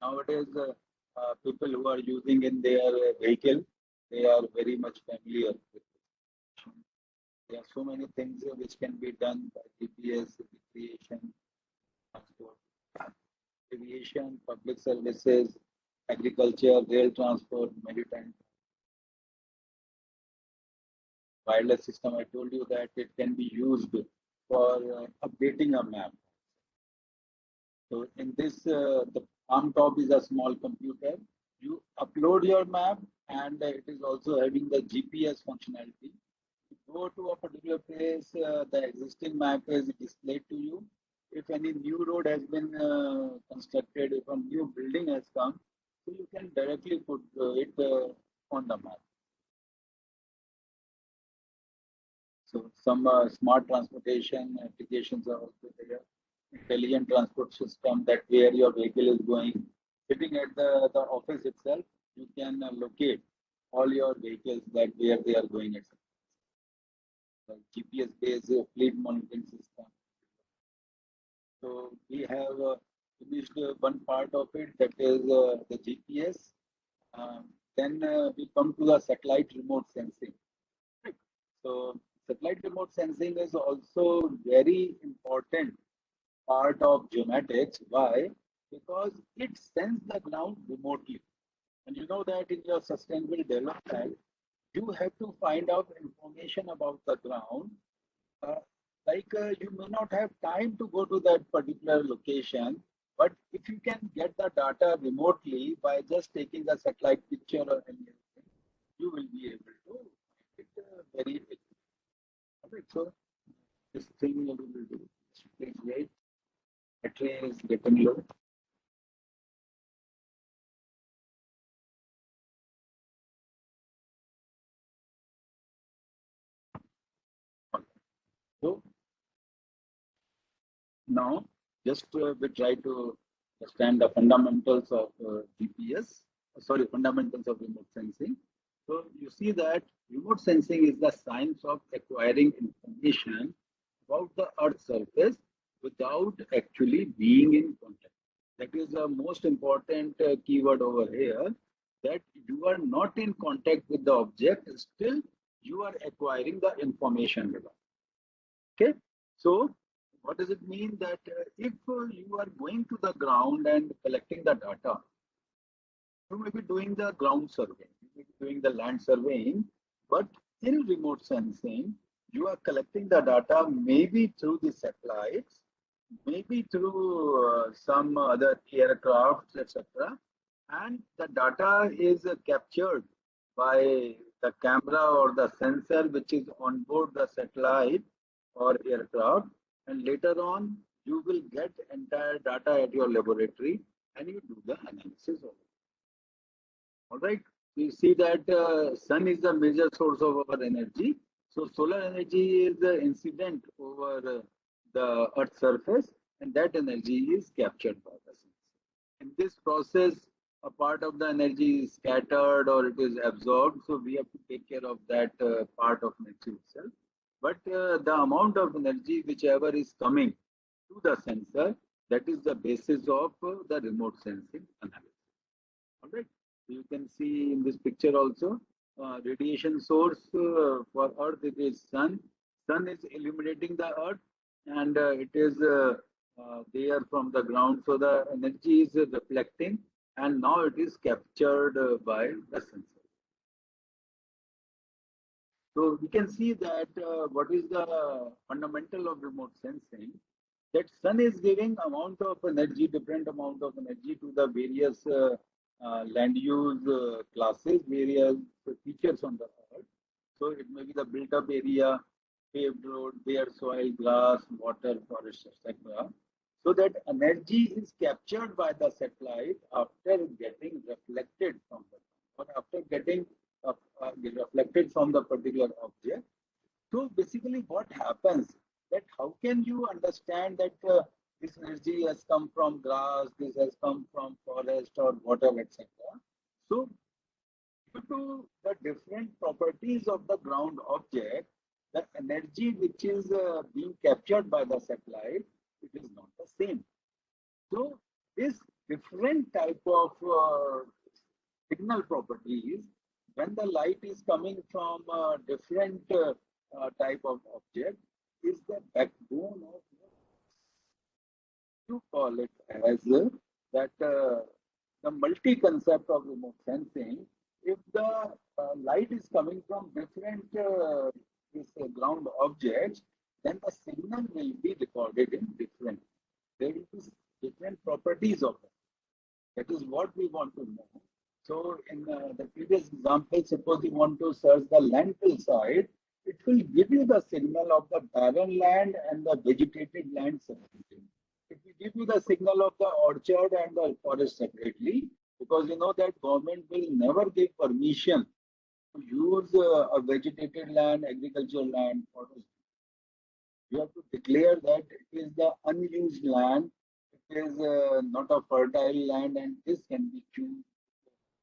Nowadays, people who are using in their vehicle, they are very much familiar with it. There are so many things which can be done by GPS, recreation, transport, aviation, public services, agriculture, rail transport, maritime. Wireless system, I told you that it can be used for updating a map. So in this, the arm top is a small computer. You upload your map and it is also having the GPS functionality. You go to a particular place, the existing map is displayed to you. If any new road has been constructed, if a new building has come, so you can directly put it on the map. So some smart transportation applications are also there. Intelligent transport system, that where your vehicle is going. Sitting at the office itself, you can locate all your vehicles that where they are going, etc. GPS based fleet monitoring system. So we have finished one part of it, that is the GPS. Then we come to the satellite remote sensing. So satellite remote sensing is also very important part of geomatics. Why? Because it sends the ground remotely. And you know that in your sustainable development, you have to find out information about the ground. You may not have time to go to that particular location, but if you can get the data remotely by just taking the satellite picture or anything, you will be able to find it very quickly. Okay, so this thing we will do. Please wait. Battery is getting low. So now just we try to understand the fundamentals of GPS. Sorry, fundamentals of remote sensing. So you see that remote sensing is the science of acquiring information about the Earth's surface without actually being in contact. That is the most important keyword over here, that you are not in contact with the object, still you are acquiring the information about it. Okay, so what does it mean? That if you are going to the ground and collecting the data, you may be doing the ground survey, you may be doing the land surveying, but in remote sensing, you are collecting the data maybe through the satellites, maybe through some other aircrafts, etc. And the data is captured by the camera or the sensor which is on board the satellite or aircraft. And later on, you will get entire data at your laboratory and you do the analysis of it. All right. You see that sun is the major source of our energy. So solar energy is the incident over the Earth's surface, and that energy is captured by the sun. In this process, a part of the energy is scattered or it is absorbed. So we have to take care of that part of nature itself. But the amount of energy whichever is coming to the sensor, that is the basis of the remote sensing analysis. All right. You can see in this picture also, radiation source for Earth, it is sun. Sun is illuminating the Earth, and it is there from the ground. So the energy is reflecting, and now it is captured by the sensor. So we can see that what is the fundamental of remote sensing, that sun is giving amount of energy, different amount of energy to the various land use classes, various features on the earth. So it may be the built up area, paved road, bare soil, grass, water, forest, etc. so that energy is captured by the satellite after getting reflected from the or after getting reflected from the particular object. So basically, what happens that how can you understand that this energy has come from grass, this has come from forest or water, etc. So due to the different properties of the ground object, the energy which is being captured by the satellite, it is not the same. So this different type of signal properties, when the light is coming from a different type of object, is the backbone of you call it as that the multi-concept of remote sensing. If the light is coming from different ground objects, then the signal will be recorded in different. There will be different properties of it. That is what we want to know. So in the previous example, suppose you want to search the landfill side, it will give you the signal of the barren land and the vegetated land separately. It will give you the signal of the orchard and the forest separately, because you know that government will never give permission to use a vegetated land, agricultural land, forest. You have to declare that it is the unused land, it is not a fertile land, and this can be chosen.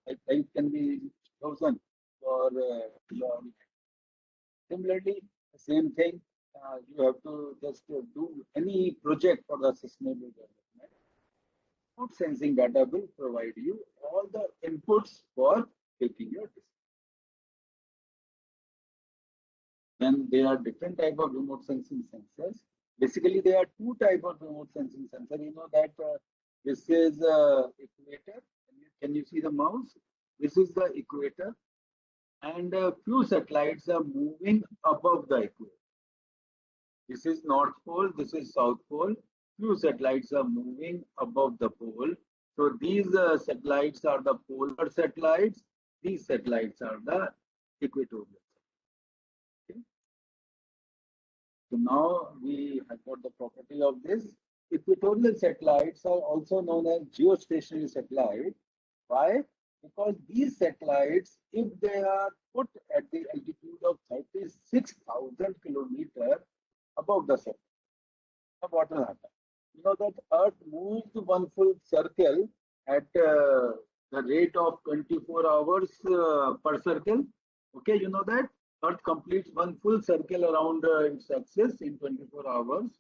It can be chosen for your. Similarly, the same thing, you have to just do any project for the sustainable development. Remote sensing data will provide you all the inputs for taking your decision. And there are different type of remote sensing sensors. Basically, there are two type of remote sensing sensor. You know that this is equator. Can you see the mouse? This is the equator, and few satellites are moving above the equator. This is North Pole, this is South Pole. Few satellites are moving above the pole. So these satellites are the polar satellites. These satellites are the equatorial. Okay. So now we have got the property of this. Equatorial satellites are also known as geostationary satellites. Why? Because these satellites, if they are put at the altitude of 36,000 kilometers above the surface, what will happen? You know that Earth moves one full circle at the rate of 24 hours per circle. Okay, you know that Earth completes one full circle around its axis in 24 hours.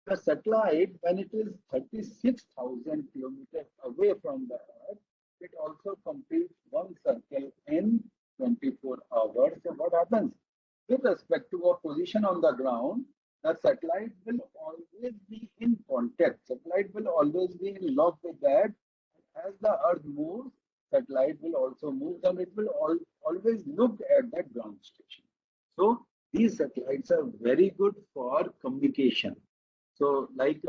The satellite, when it is 36,000 kilometers away from the Earth, it also completes one circle in 24 hours. So what happens? With respect to our position on the ground, the satellite will always be in contact. Satellite will always be in love with that. As the Earth moves, satellite will also move, and it will always look at that ground station. So these satellites are very good for communication. So like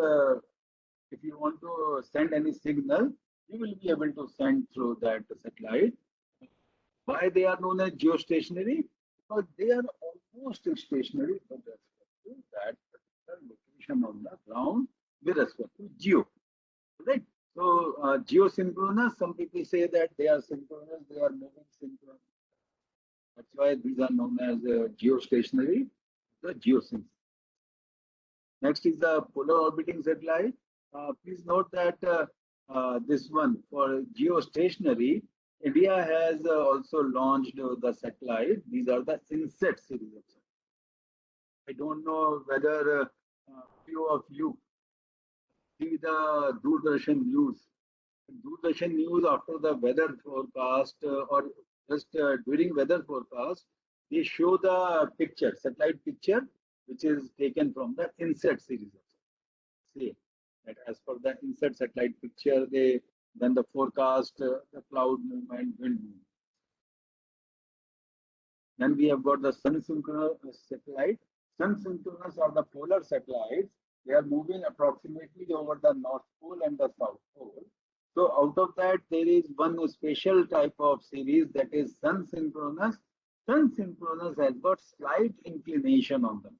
if you want to send any signal, you will be able to send through that satellite. Why they are known as geostationary? Because they are almost stationary with respect to that particular location on the ground with respect to geo. Right? So geosynchronous, some people say that they are synchronous, they are moving synchronous. That's why these are known as geostationary, the geosynchronous. Next is the polar orbiting satellite. Please note that this one for geostationary, India has also launched the satellite. These are the INSAT series of satellites. I don't know whether few of you see the Doordarshan news. Doordarshan news after the weather forecast or just during weather forecast, they show the picture, satellite picture, which is taken from the INSAT series of satellites. See that as per the INSAT satellite picture, they then the forecast, the cloud movement, wind movement. Then we have got the sun synchronous satellite. Sun synchronous are the polar satellites. They are moving approximately over the North Pole and the South Pole. So out of that, there is one special type of series that is sun synchronous. Sun synchronous has got slight inclination on them.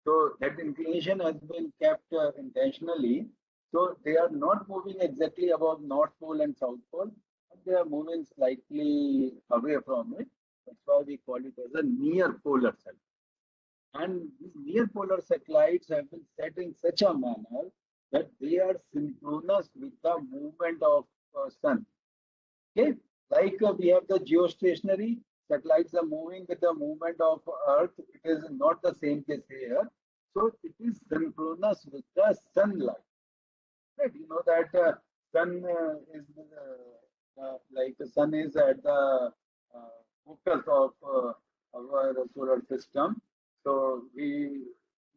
So that inclination has been kept intentionally So they are not moving exactly above North Pole and South Pole, but they are moving slightly away from it. That's why we call it as a near polar satellite. And these near polar satellites have been set in such a manner that they are synchronous with the movement of sun. Okay, like we have the geostationary satellites are moving with the movement of Earth. It is not the same case here. So it is synchronous with the sunlight. Right? You know that sun is like the sun is at the focus of our solar system. So we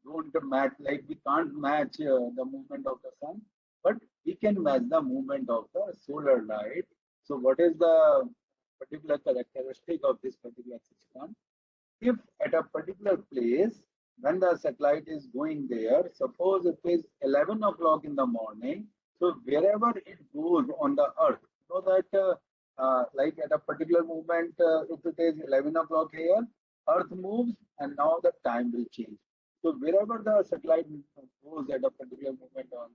don't match, like we can't match the movement of the sun, but we can match the movement of the solar light. So what is the particular characteristic of this particular system? If at a particular place, when the satellite is going there, suppose it is 11 o'clock in the morning, so wherever it goes on the earth, so that like at a particular moment, if it is 11 o'clock here, earth moves and now the time will change. So wherever the satellite goes at a particular moment on,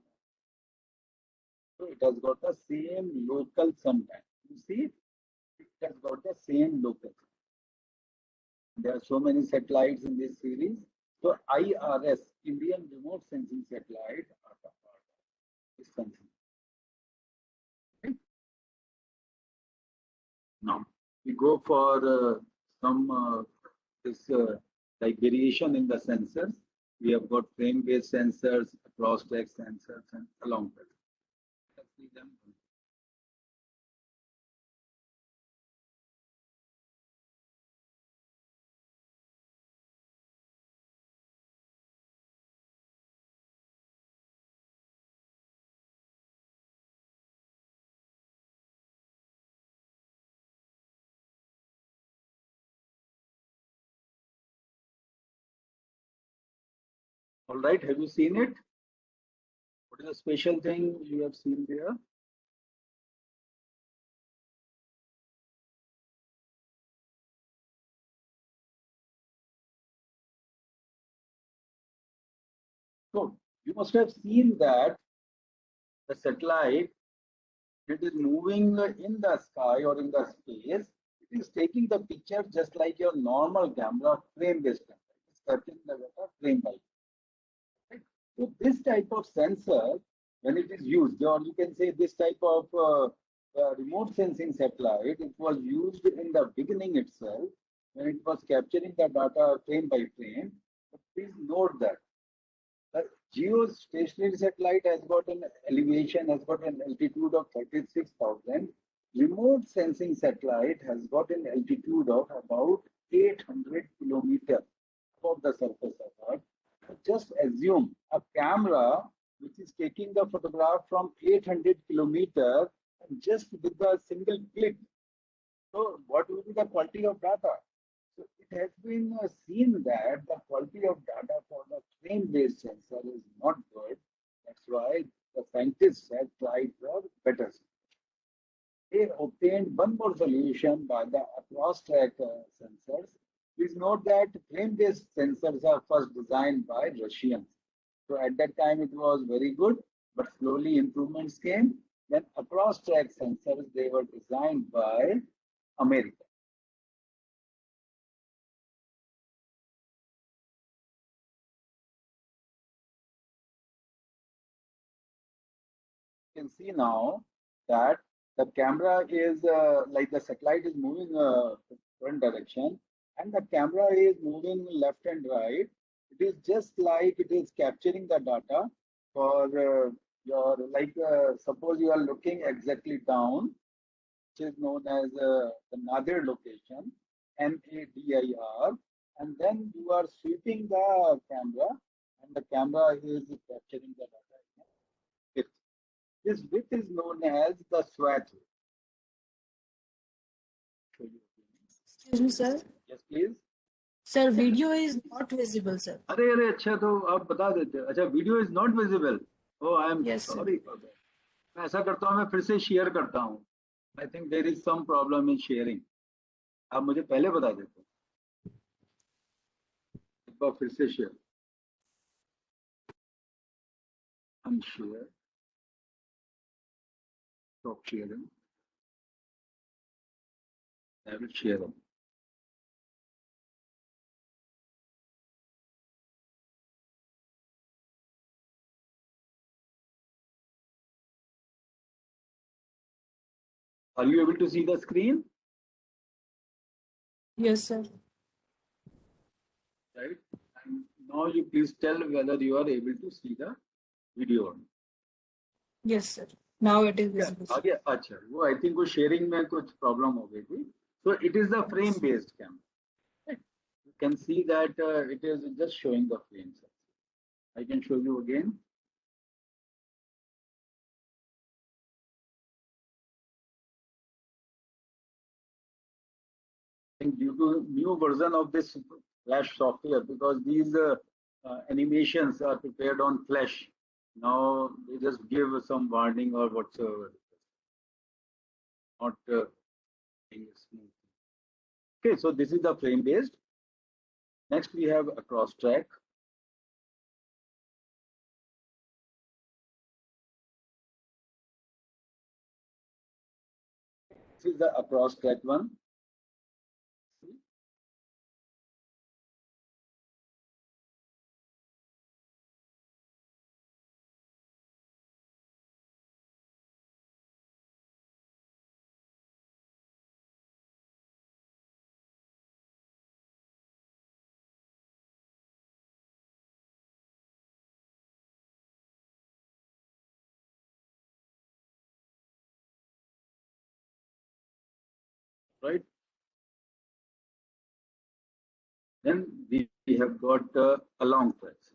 so it has got the same local sun time. You see, it has got the same local. There are so many satellites in this series. So IRS, Indian Remote Sensing Satellite, are the part of this sensing. Okay. Now we go for some this like variation in the sensors. We have got frame-based sensors, cross-track sensors, and along with. Let's see them. All right, have you seen it? What is the special thing you have seen there? So you must have seen that the satellite, it is moving in the sky or in the space. It is taking the picture just like your normal camera, frame-based camera. It is capturing the data frame by frame. Right? So this type of sensor, when it is used, or you can say this type of remote sensing satellite, it was used in the beginning itself when it was capturing the data frame by frame. But please note that the geostationary satellite has got an elevation, has got an altitude of 36,000. Remote sensing satellite has got an altitude of about 800 kilometers above the surface of Earth. Just assume a camera which is taking the photograph from 800 kilometers just with a single click. So what will be the quality of data? So it has been seen that the quality of data for the frame-based sensor is not good. That's why the scientists have tried for better. They obtained one more solution by the cross-track sensors. Please note that frame-based sensors are first designed by Russians. So at that time it was very good, but slowly improvements came. Then cross-track sensors, they were designed by America. You can see now that the camera is like the satellite is moving one direction and the camera is moving left and right. It is just like it is capturing the data for your, like suppose you are looking exactly down, which is known as the nadir location, NADIR, and then you are sweeping the camera and the camera is capturing the data. This width is known as the swath width. Excuse me, sir. Yes, please. Sir, video is not visible, sir. अरे अच्छा तो आप बता देते अच्छा video is not visible oh I am Yes, sir. Sorry मैं ऐसा करता हूँ मैं फिर से शेयर करता हूँ I think there is some problem in sharing आप मुझे पहले बता देते एक बार फिर से share unshare Stop sharing. I will share them. Are you able to see the screen? Yes, sir. Right. And now you please tell whether you are able to see the video. or not. Yes, sir. Now it is Yeah, visible, sir. आगे अच्छा वो I think वो sharing में कुछ problem हो गई थी. So it is the frame based camera. Right. You can see that it is just showing the frames. I can show you again. think due to new version of this Flash software, because these animations are prepared on Flash. Now they just give some warning or whatsoever. Not being smooth. Okay, so this is the frame based. Next we have across track. This is the across track one. Right. Then we have got along tracks.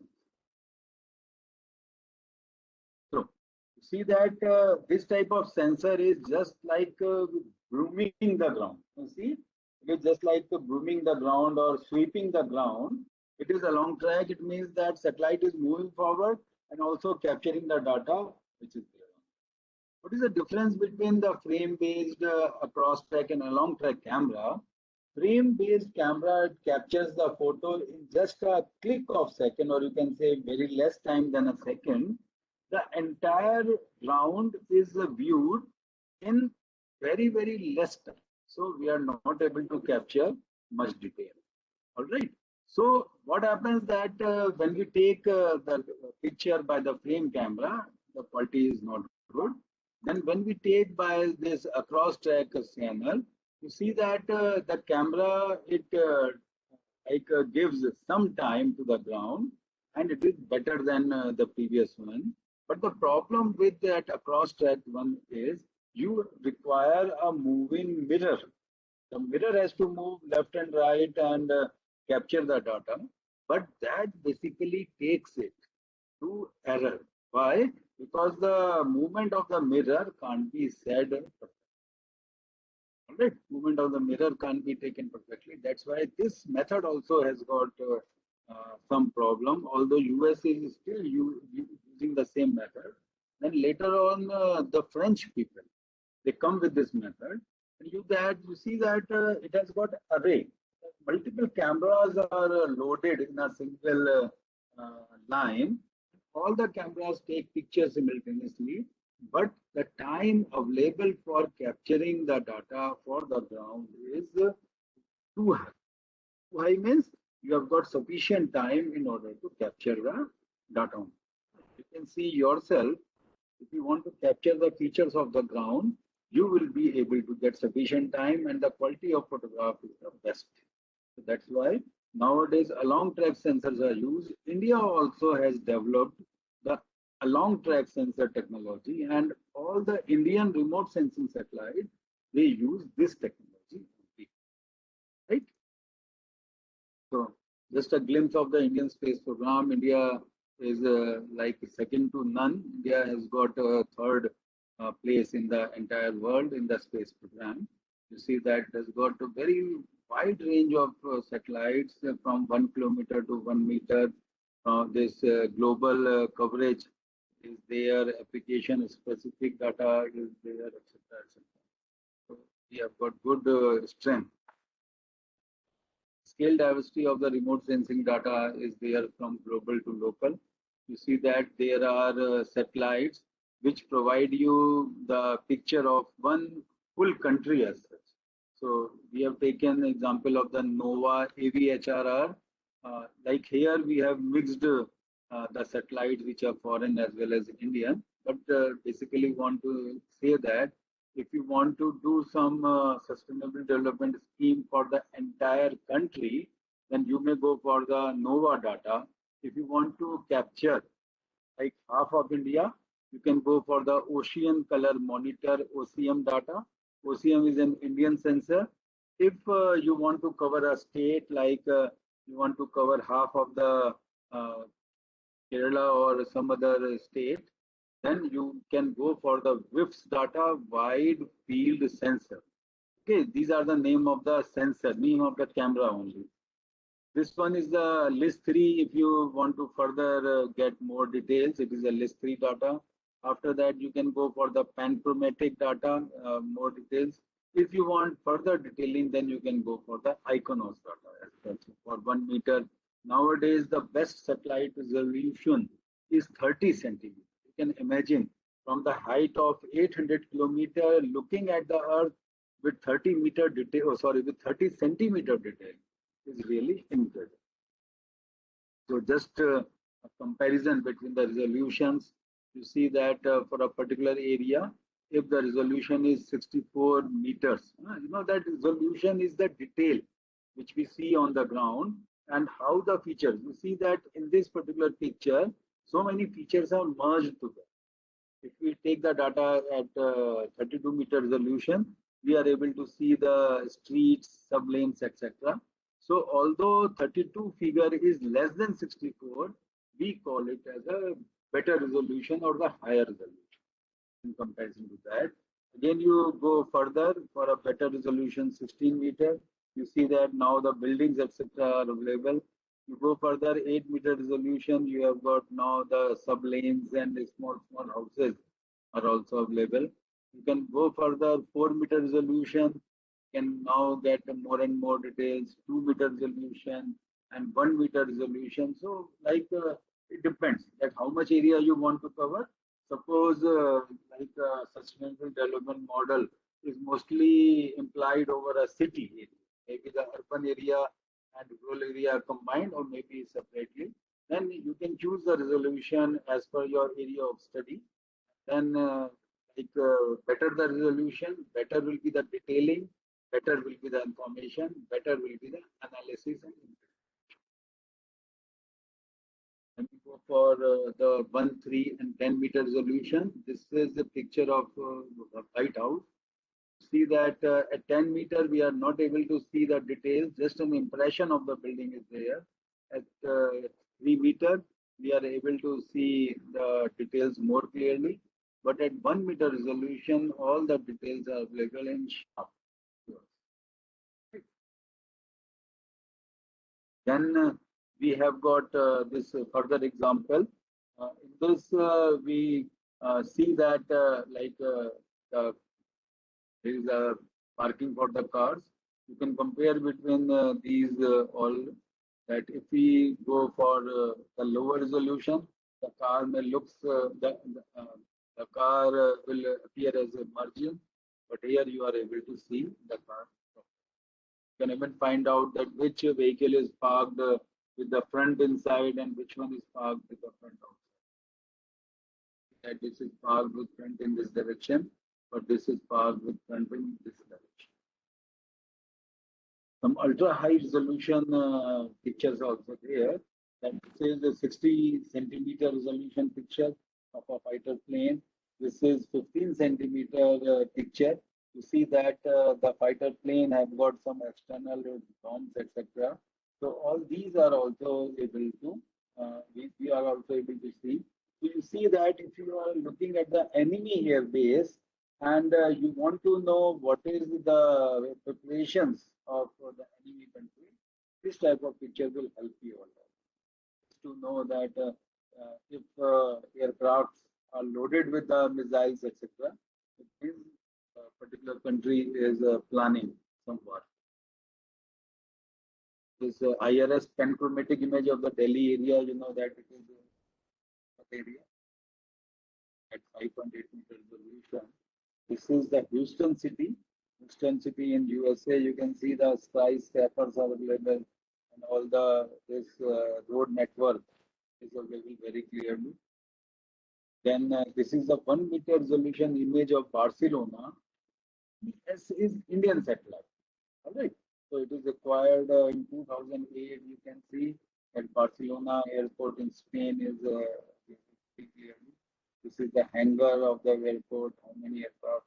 So you see that this type of sensor is just like brooming the ground. You see, it is just like brooming the ground or sweeping the ground. It is along track. It means that satellite is moving forward and also capturing the data which is there. What is the difference between the frame-based across track and along track camera? Frame-based camera captures the photo in just a click of second, or you can say very less time than a second. The entire ground is viewed in very less time. So we are not able to capture much detail. All right. So what happens that when we take the picture by the frame camera, the quality is not good. Then when we take by this across track channel, you see that the camera it gives some time to the ground, and it is better than the previous one. But the problem with that across track one is you require a moving mirror. The mirror has to move left and right and capture the data, but that basically takes it to error. Why? Because the movement of the mirror can't be said. Right? Movement of the mirror can't be taken perfectly. That's why this method also has got some problem. Although US is still using the same method. Then later on, the French people they come with this method, and you see that it has got array. Multiple cameras are loaded in a single line. All the cameras take pictures simultaneously, but the time available for capturing the data for the ground is too high. Too high means you have got sufficient time in order to capture the data. You can see yourself, if you want to capture the features of the ground, you will be able to get sufficient time and the quality of photograph is the best. So that's why nowadays along track sensors are used. India also has developed the along track sensor technology, and all the Indian remote sensing satellites, they use this technology. Right? So just a glimpse of the Indian space program. India is like second to none. India has got a third place in the entire world in the space program. You see that has got a very wide range of satellites from 1 kilometer to 1 meter. This global coverage is there, application specific data is there, etc. So we have got good strength. Scale diversity of the remote sensing data is there from global to local. You see that there are satellites which provide you the picture of one full country as such. So we have taken example of the NOVA AVHRR. Like here we have mixed the satellites which are foreign as well as Indian, but basically want to say that if you want to do some sustainable development scheme for the entire country, then you may go for the NOVA data. If you want to capture like half of India, you can go for the Ocean Color Monitor OCM data. OCM is an Indian sensor. If you want to cover a state like you want to cover half of the Kerala or some other state, then you can go for the WIFS data wide field sensor. Okay, these are the name of the sensor, name of the camera only. This one is the list 3. If you want to further get more details, it is a list 3 data. After that, you can go for the panchromatic data, more details. If you want further detailing, then you can go for the Iconos data for 1 meter. Nowadays, the best satellite resolution is 30 centimeters. You can imagine from the height of 800 kilometer looking at the Earth with 30 meter detail, with 30 centimeter detail is really incredible. So just a comparison between the resolutions, you see that for a particular area, if the resolution is 64 meters, you know that resolution is the detail which we see on the ground and how the features. You see that in this particular picture, so many features are merged together. If we take the data at 32 meter resolution, we are able to see the streets, sublanes, etc. So although 32 figure is less than 64, we call it as a better resolution or the higher resolution in comparison to that. Again, you go further for a better resolution, 16 meter. You see that now the buildings, etc. are available. You go further, 8 meter resolution. You have got now the sub lanes and the small houses are also available. You can go further, 4 meter resolution. Can now get more and more details, 2 meter resolution and 1 meter resolution. So like it depends that how much area you want to cover. Suppose like a sustainable development model is mostly implied over a city area, maybe the urban area and rural area combined or maybe separately. Then you can choose the resolution as per your area of study. Then better the resolution, better will be the detailing, better will be the information, better will be the analysis and Let me go for the 1, 3 and 10 meter resolution. This is the picture of the White House. See that at 10 meter we are not able to see the details, just an impression of the building is there. At 3 meter we are able to see the details more clearly, but at 1 meter resolution all the details are available in sharp. Then we have got this further example. In this we see that there is a parking for the cars. You can compare between these all. That if we go for the lower resolution, the car may looks the car will appear as a margin, but here you are able to see the car. You can even find out that which vehicle is parked with the front inside and which one is parked with the front outside. That this is parked with front in this direction, but this is parked with front in this direction. Some ultra high resolution pictures also there. That is a 60 centimeter resolution picture of a fighter plane. This is 15 centimeter picture. You see that the fighter plane have got some external bombs, etc. So all these are also able to, we are also able to see. So you see that if you are looking at the enemy air base and you want to know what is the preparations of the enemy country, this type of picture will help you all to know that if aircrafts are loaded with the missiles, etc., this particular country is planning some war. This IRS panchromatic image of the Delhi area, you know that it is area. at 5.8-meter resolution. This is the Houston city. Houston city in USA. You can see the skyscrapers are available and all this road network is available very clearly. Then this is the 1-meter resolution image of Barcelona. This is Indian satellite. All right. So it is acquired in 2008. You can see that Barcelona airport in Spain is very clearly. This is the hangar of the airport. How many aircraft?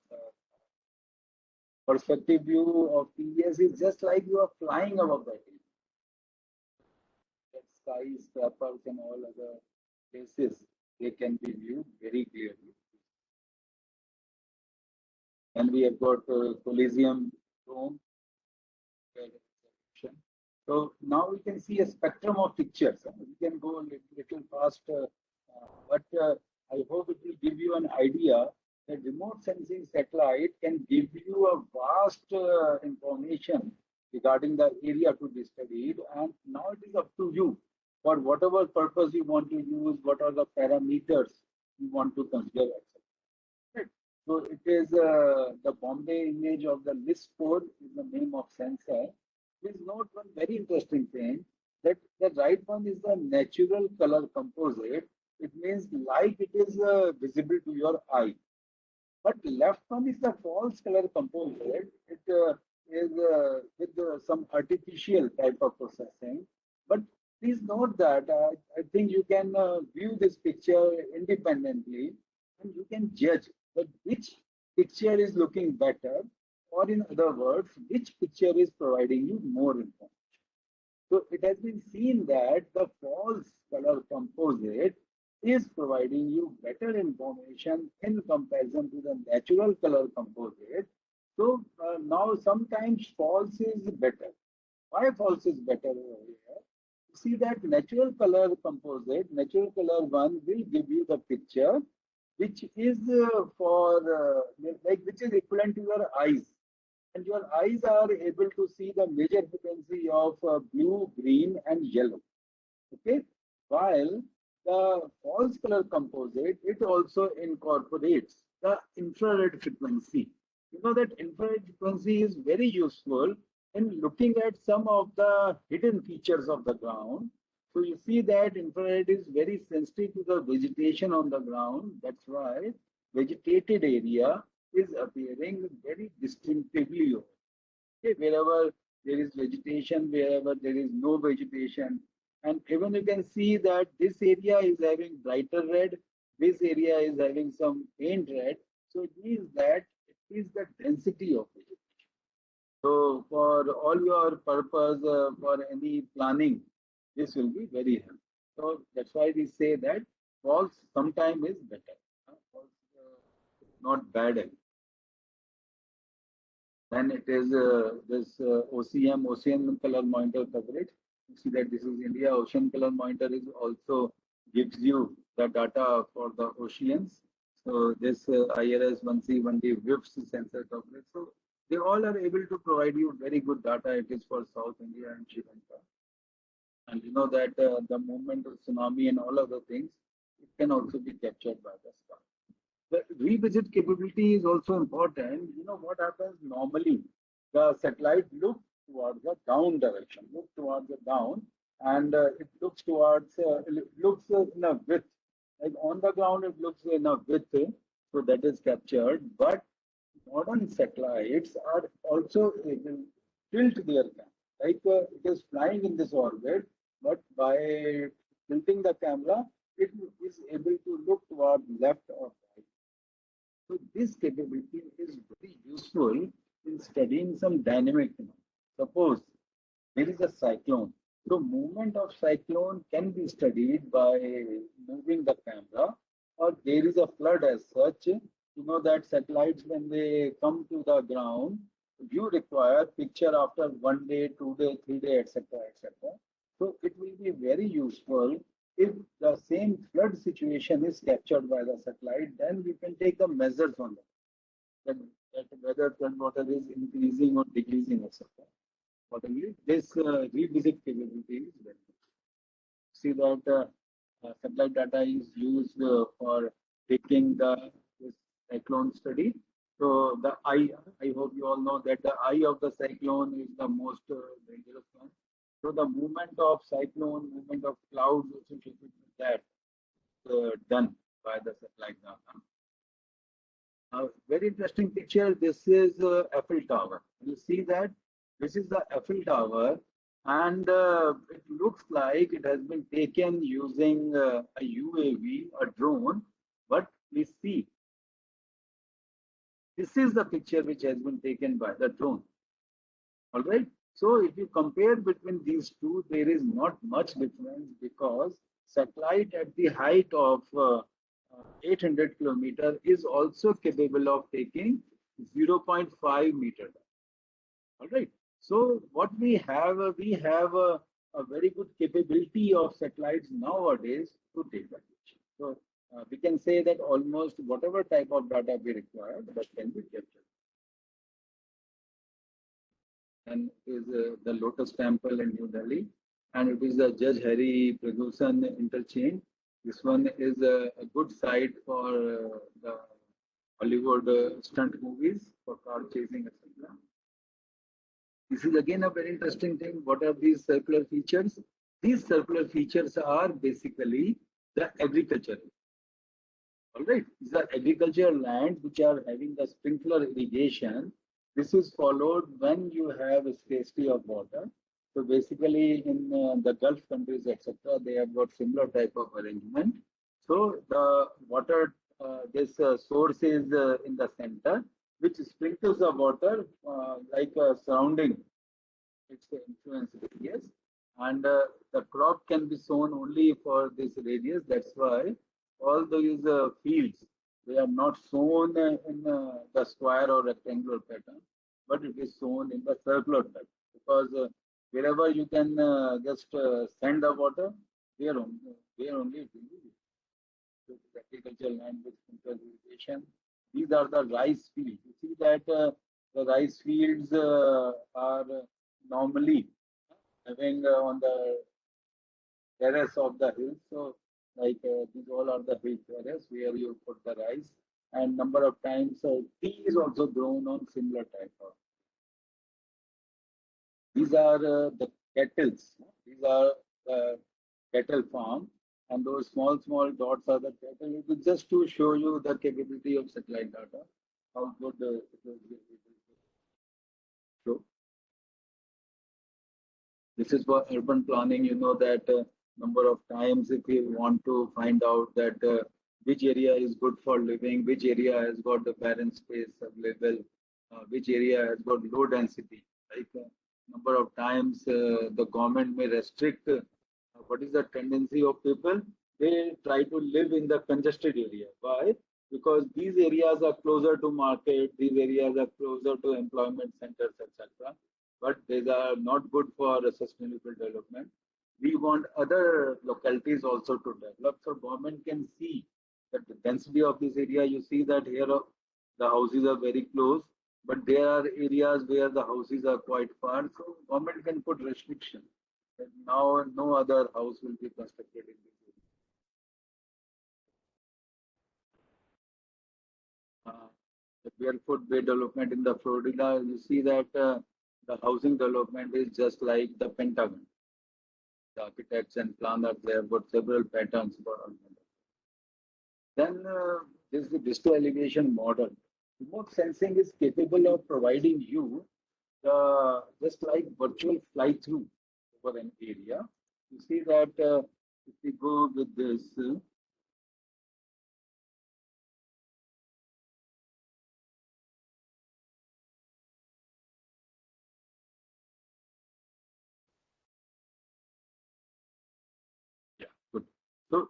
Perspective view of TES is just like you are flying above that. That skyscrapers and all other places, they can be viewed very clearly. And we have got Coliseum Rome. So now we can see a spectrum of pictures. We can go a little faster, but I hope it will give you an idea that remote sensing satellite can give you a vast information regarding the area to be studied. And now it is up to you for whatever purpose you want to use, what are the parameters you want to consider, etc. Right. So it is the Bombay image of the LIS code is the name of sensor. Please note one very interesting thing, that the right one is the natural color composite. It means like it is visible to your eye. But left one is the false color composite. It is with some artificial type of processing. But please note that I think you can view this picture independently and you can judge that which picture is looking better, or in other words, which picture is providing you more information. So it has been seen that the false color composite is providing you better information in comparison to the natural color composite. So now sometimes false is better. Why false is better over here? You see that natural color composite, natural color one will give you the picture which is which is equivalent to your eyes. And your eyes are able to see the major frequency of blue, green, and yellow. Okay, while the false color composite, it also incorporates the infrared frequency. You know that infrared frequency is very useful in looking at some of the hidden features of the ground. So you see that infrared is very sensitive to the vegetation on the ground. That's why vegetated area is appearing very distinctively. Okay, wherever there is vegetation, wherever there is no vegetation. And even you can see that this area is having brighter red, this area is having some faint red. So it means that it is the density of vegetation. So for all your purpose, for any planning, this will be very helpful. So that's why we say that false sometime is better. False not bad. Then it is this ocean color monitor coverage. You see that this is India. Ocean color monitor is also gives you the data for the oceans. So this IRS 1C 1D WIFS sensor coverage. So they all are able to provide you very good data. It is for South India and Sri Lanka. And you know that the movement of tsunami and all other things, it can also be captured by the star. The revisit capability is also important. You know what happens normally? The satellite looks towards the down direction, looks towards the down, and it looks towards, looks in a width. Like on the ground, it looks in a width, so that is captured. But modern satellites are also able to tilt their camera. Like it is flying in this orbit, but by tilting the camera, it is able to look towards left or right. So this capability is very useful in studying some dynamic phenomena. Suppose there is a cyclone. So movement of cyclone can be studied by moving the camera, or there is a flood as such. You know that satellites, when they come to the ground, you require picture after 1 day, 2 day, 3 day, etc., etc. So it will be very useful if the same flood situation is captured by the satellite. Then we can take the measures on that whether flood water is increasing or decreasing, etc. Accordingly, this revisit capability is very good. See that satellite data is used for taking this cyclone study. So the eye, I hope you all know that the eye of the cyclone is the most dangerous one. So the movement of cyclone, movement of clouds associated with that done by the satellite data. Very interesting picture. This is Eiffel Tower. You see that this is the Eiffel Tower, and it looks like it has been taken using a UAV, a drone. But we see this is the picture which has been taken by the drone. All right. So if you compare between these two, there is not much difference because satellite at the height of 800 kilometer is also capable of taking 0.5 meter. All right. So what we have a very good capability of satellites nowadays to take that picture. So we can say that almost whatever type of data we require, that can be captured. And is the Lotus Temple in New Delhi, and it is the Judge Harry Ferguson interchange. This one is a good site for the Hollywood stunt movies for car chasing, etc. This is again a very interesting thing. What are these circular features? These circular features are basically the agriculture. All right, these are agricultural lands which are having the sprinkler irrigation. This is followed when you have a scarcity of water. So basically in the Gulf countries, etc., they have got similar type of arrangement. So the water, this source is in the center, which sprinkles the water like surrounding its influence radius. And the crop can be sown only for this radius. That's why all these fields, they are not sown in the square or rectangular pattern, but it is sown in the circular pattern because wherever you can just send the water, there only it will be used. So agricultural land with irrigation. These are the rice fields. You see that the rice fields are normally having on the terrace of the hill. So like these all are the hill terrace where you put the rice, and number of times tea is also grown on similar type of. These are the kettles. These are cattle farm, and those small dots are the cattle. It is just to show you the capability of satellite data, how good it is able to show. This is for urban planning. You know that number of times if you want to find out that which area is good for living, which area has got the barren space available, which area has got low density. Like number of times the government may restrict what is the tendency of people. They try to live in the congested area. Why? Because these areas are closer to market, these areas are closer to employment centers, etc. But these are not good for sustainable development. We want other localities also to develop, so government can see that the density of this area. You see that here the houses are very close, but there are areas where the houses are quite far, so government can put restriction. And now no other house will be constructed in this area. The Barefoot Bay development in the Florida, you see that the housing development is just like the Pentagon. The architects and planners, they have got several patterns for all. Then there is the digital elevation model. Remote sensing is capable of providing you just like virtual fly through over an area. You see that if we go with this, yeah, good. So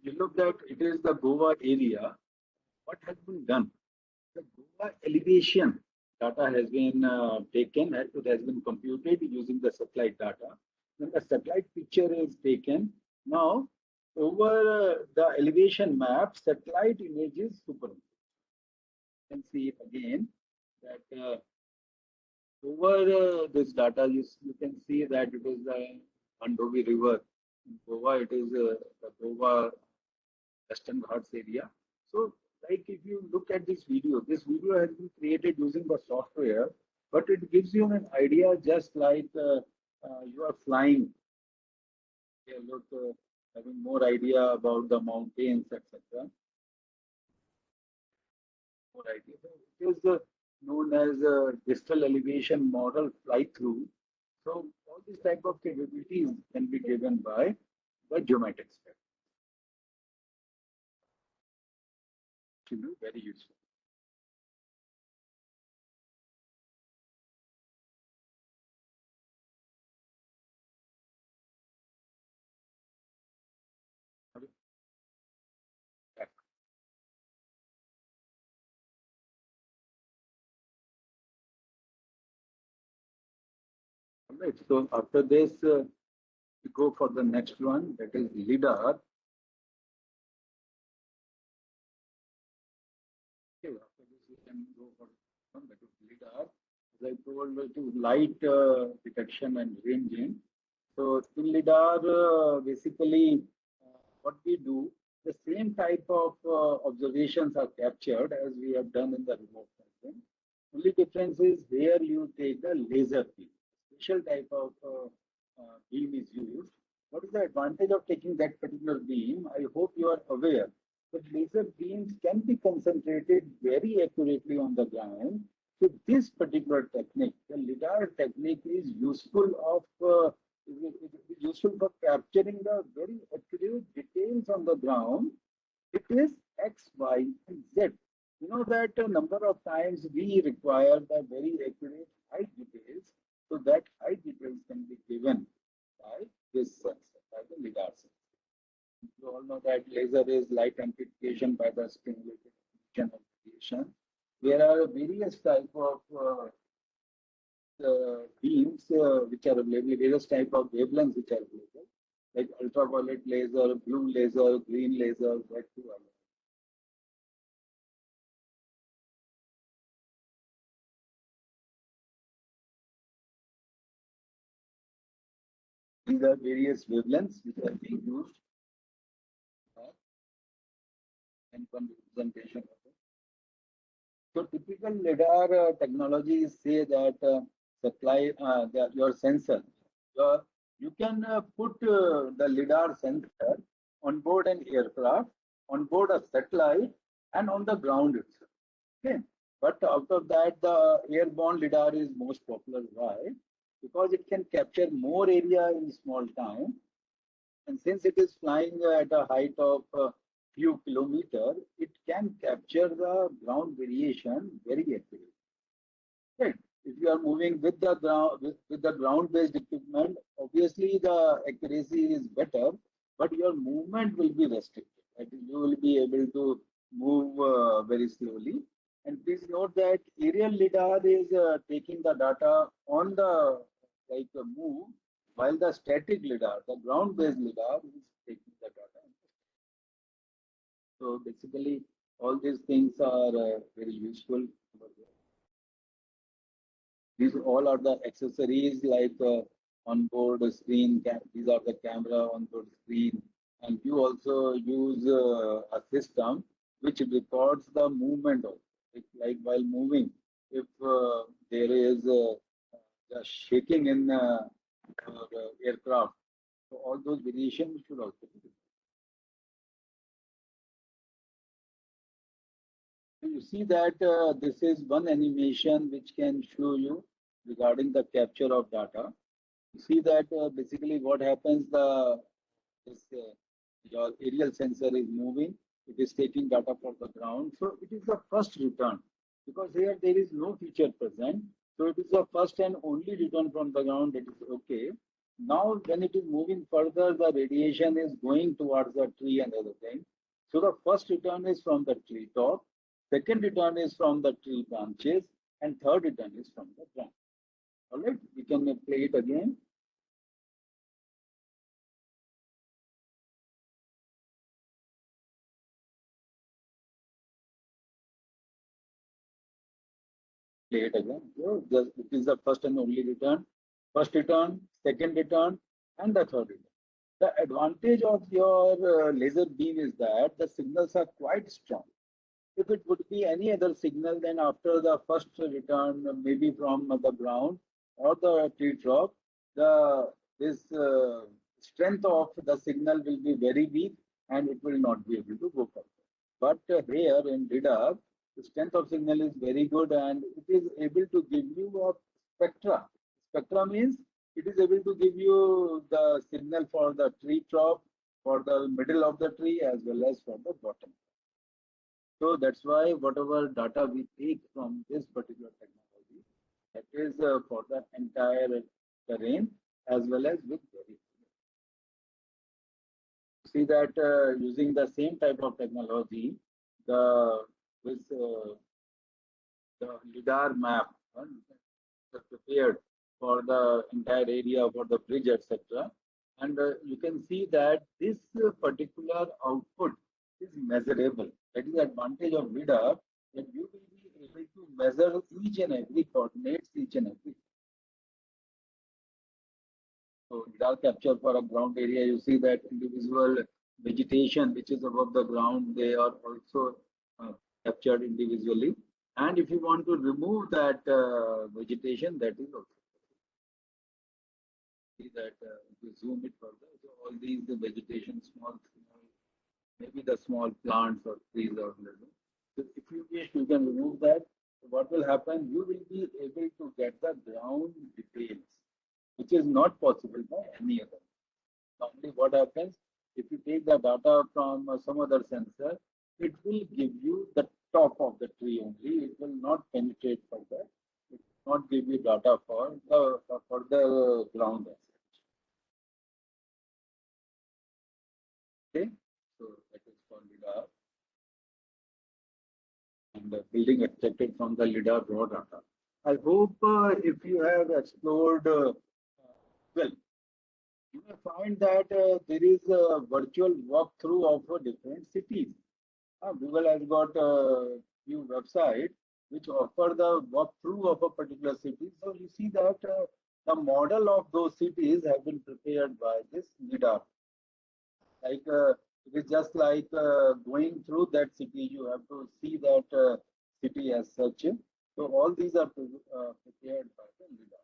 you look at it is the Goa area. What has been done? The Goa elevation data has been taken, it has been computed using the satellite data. When the satellite picture is taken, now over the elevation map, satellite images superimposed. You can see again that over this data, you can see that it is the Mandovi River. In Goa, it is the Goa Western Ghats area. So, like if you look at this video has been created using the software, but it gives you an idea just like you are flying. Yeah, look, having more idea about the mountains, etc. More idea. It is known as distal elevation model fly through. So all these type of capabilities can be given by the geometric step. It will be very useful. All right. So after this, we go for the next one, that is LIDAR. Okay, after this we can go for one, that is LIDAR. As I told, it is light detection and ranging. So in LIDAR, basically, what we do, the same type of observations are captured as we have done in the remote sensing. Only difference is here you take the laser beam. Special type of beam is used. What is the advantage of taking that particular beam? I hope you are aware that laser beams can be concentrated very accurately on the ground. So this particular technique, the LIDAR technique, is useful useful for capturing the very accurate details on the ground. It is X, Y, and Z. You know that a number of times we require the very accurate height details, so that height details can be given by this sensor, by the LIDAR sensor. You all know that laser is light amplification by the stimulated emission and radiation. There are various type of beams which are available, various type of wavelengths which are available, like ultraviolet laser, blue laser, green laser, red too. These are various wavelengths which are being used in representation of it. So typical LiDAR technologies say that your sensor, you can put the LiDAR sensor on board an aircraft, on board a satellite, and on the ground itself. Okay. But out of that, the airborne LiDAR is most popular. Why? Because it can capture more area in small time. And since it is flying at a height of few kilometers, it can capture the ground variation very accurately. Right. If you are moving with the ground with the ground-based equipment, obviously the accuracy is better, but your movement will be restricted. Right? You will be able to move very slowly. And please note that aerial LiDAR is taking the data on the move, while the static LiDAR, the ground-based LiDAR, is taking the data. So basically, all these things are very useful. These all are the accessories like onboard screen. These are the camera onboard screen, and you also use a system which records the movement of it. Like while moving, if there is the shaking in aircraft, so all those variations should also be. You see that this is one animation which can show you regarding the capture of data. You see that basically what happens, your aerial sensor is moving, it is taking data from the ground. So it is the first return, because here there is no feature present. So it is the first and only return from the ground, that is okay. Now when it is moving further, the radiation is going towards the tree and other thing. So the first return is from the tree top, second return is from the tree branches, and third return is from the ground. All right, we can play it again. Play it again. So this is the first and only return. First return, second return, and the third return. The advantage of your laser beam is that the signals are quite strong. If it would be any other signal, then after the first return, maybe from the ground or the tree top, the this strength of the signal will be very weak and it will not be able to go further. But here in LiDAR, the strength of signal is very good and it is able to give you a spectra. Spectra means it is able to give you the signal for the tree top, for the middle of the tree, as well as for the bottom. So that's why whatever data we take from this particular technology, that is for the entire terrain as well as with very. See that using the same type of technology, the with the LiDAR map prepared for the entire area for the bridge, etc. And you can see that this particular output is measurable. That is the advantage of LiDAR, that you will be able to measure each and every coordinates, each and every. So LiDAR capture for a ground area, you see that individual vegetation which is above the ground, they are also captured individually. And if you want to remove that vegetation, that is also. See that if you zoom it further, so all these the vegetation, small, maybe the small plants or trees or whatever. So if you wish, you can remove that. So what will happen? You will be able to get the ground details, which is not possible by any other. Normally, what happens if you take the data from some other sensor, it will give you the top of the tree only. It will not penetrate further. It will not give you data for the ground as such. Okay, so that is for LiDAR. And the building extracted from the LiDAR raw data. I hope if you have explored well, you may find that there is a virtual walkthrough of different cities. Google has got a few websites which offer the walkthrough of a particular city. So you see that the model of those cities have been prepared by this LiDAR. Like it is just like going through that city, you have to see that city as such. So all these are prepared by the LiDAR.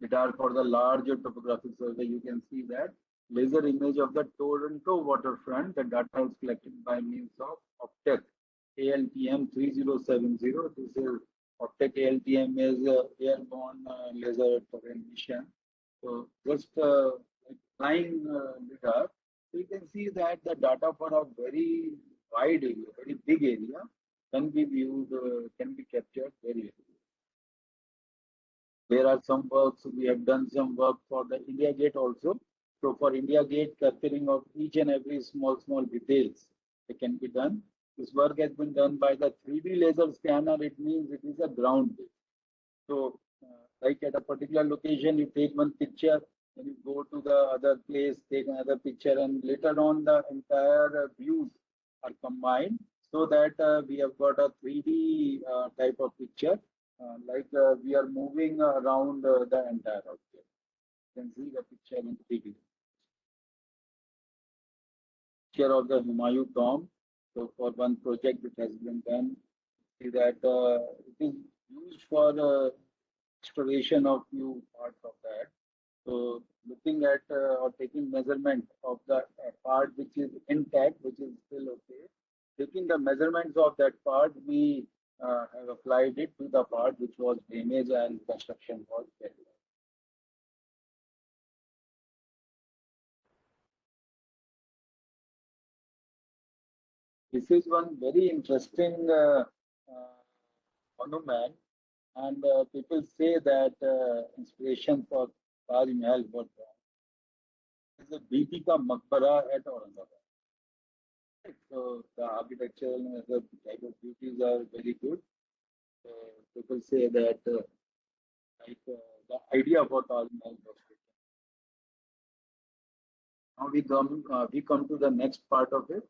LiDAR for the larger topographic survey, you can see that laser image of the Toronto waterfront. The data is collected by means of Optec ALTM 3070. This is Optec ALTM is airborne laser terrain mission. So just flying LiDAR, so you can see that the data for a very wide area, very big area, can be viewed, can be captured very easily. There are some works, we have done some work for the India Gate also. So for India Gate, capturing of each and every small details, it can be done. This work has been done by the 3D laser scanner. It means it is a ground based. So like at a particular location, you take one picture, then you go to the other place, take another picture, and later on the entire views are combined so that we have got a 3D type of picture, like we are moving around the entire object. You can see the picture in 3D. Picture of the Humayun tomb. So for one project which has been done, see that it is used for exploration of few parts of that. So looking at or taking measurement of the part which is intact, which is still okay, taking the measurements of that part, we have applied it to the part which was damaged and construction was failed. This is one very interesting monument, and people say that inspiration for Taj Mahal was is the Bibi Ka Maqbara at Aurangabad. So the architectural and the type of beauties are very good. So people say that like the idea for Taj Mahal was good. Now we come to the next part of it,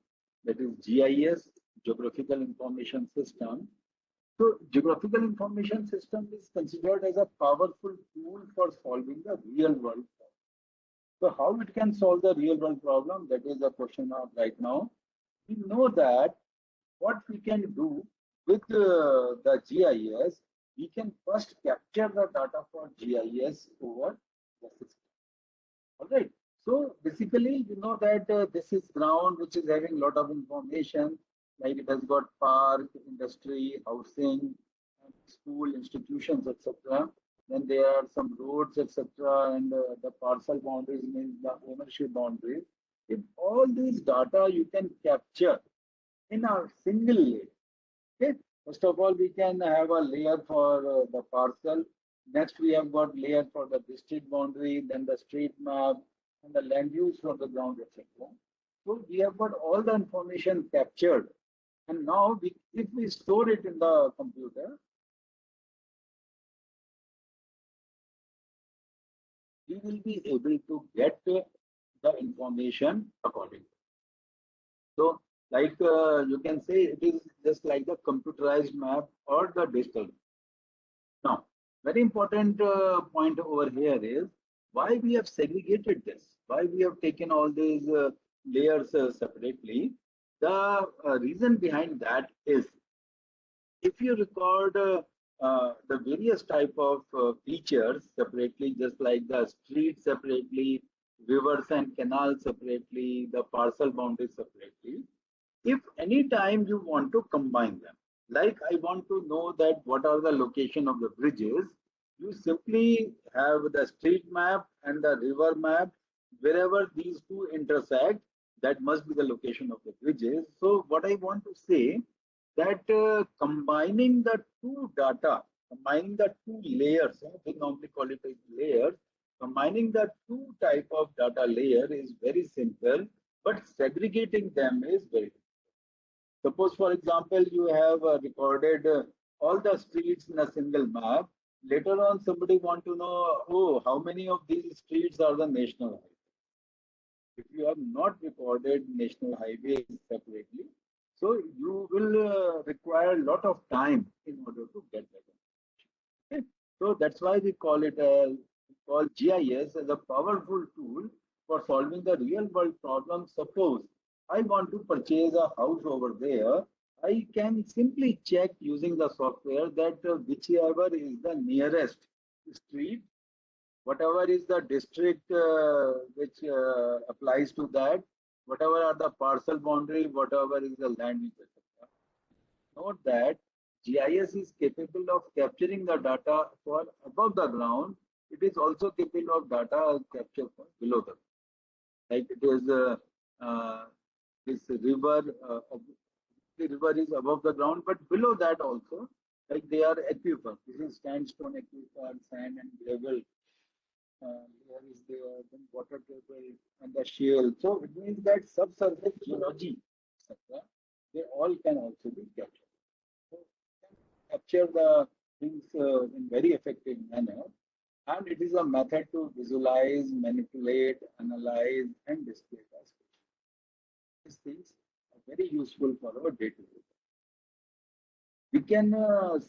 that is GIS, Geographical Information System. So geographical information system is considered as a powerful tool for solving the real world problem. So how it can solve the real world problem? That is the question of right now. We know that what we can do with the GIS, we can first capture the data for GIS over the system. All right. So basically, you know that this is ground which is having a lot of information, like it has got park, industry, housing, school, institutions, etc. Then there are some roads, etc. And the parcel boundaries means the ownership boundaries. If all these data you can capture in a single layer. Okay. First of all, we can have a layer for the parcel. Next, we have got layer for the district boundary, then the street map, and the land use for the ground, etc. So we have got all the information captured. And now, if we store it in the computer, we will be able to get the information accordingly. So, like you can say, it is just like the computerized map or the digital. Now, very important point over here is why we have segregated this, why we have taken all these layers separately. The reason behind that is, if you record the various type of features separately, just like the street separately, rivers and canals separately, the parcel boundaries separately, if any time you want to combine them, like I want to know that what are the location of the bridges, you simply have the street map and the river map. Wherever these two intersect, that must be the location of the bridges. So what I want to say, that combining the two data, combining the two layers, we normally call it as layers, combining the two type of data layer is very simple, but segregating them is very difficult. Suppose, for example, you have recorded all the streets in a single map. Later on, somebody want to know, oh, how many of these streets are the national highways? If you have not recorded national highways separately, so you will require a lot of time in order to get that information. Okay? So that's why we call it call GIS as a powerful tool for solving the real world problem. Suppose I want to purchase a house over there, I can simply check using the software that whichever is the nearest street, whatever is the district which applies to that, whatever are the parcel boundary, whatever is the land use, etc. Note that GIS is capable of capturing the data for above the ground. It is also capable of data capture for below the ground. Like it is this river, the river is above the ground, but below that also, like they are aquifer. This is sandstone aquifer, sand and gravel. There is the water table and the shale. So it means that subsurface geology, etc., they all can also be captured. So capture the things in very effective manner, and it is a method to visualize, manipulate, analyze, and display the spatial. These things are very useful for our day-to-day. We can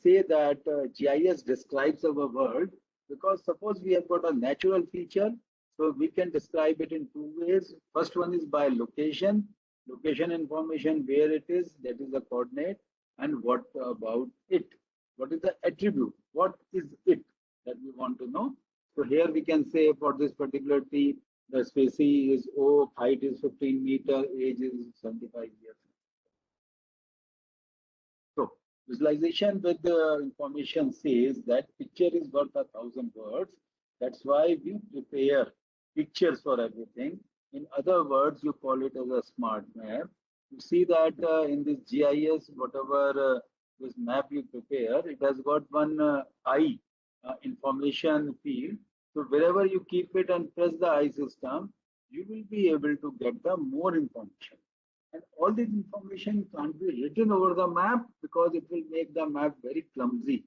say that GIS describes our world, because suppose we have got a natural feature, so we can describe it in two ways. First one is by location, location information, where it is, that is the coordinate, and what about it, what is the attribute, what is it that we want to know. So here we can say for this particular tree, the species is oak, height is 15 meter, age is 75 years. So visualization with the information says that picture is worth 1,000 words. That's why we prepare pictures for everything. In other words, you call it as a smart map. You see that in this GIS, whatever this map you prepare, it has got one eye information field. So wherever you keep it and press the eye system, you will be able to get the more information. And all this information can't be written over the map because it will make the map very clumsy.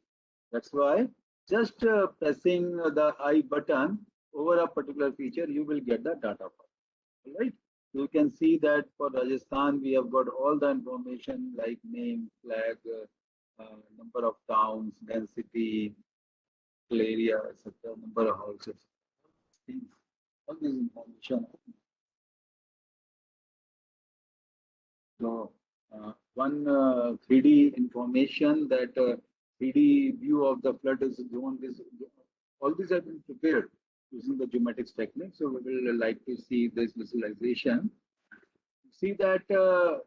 That's why just pressing the I button over a particular feature, you will get the data. All right. You can see that for Rajasthan, we have got all the information like name, flag, number of towns, density, area, etc., number of houses. Things all this information. So one 3D information, that 3D view of the flood is zone. This all these have been prepared using the geomatics technique. So we will like to see this visualization. See that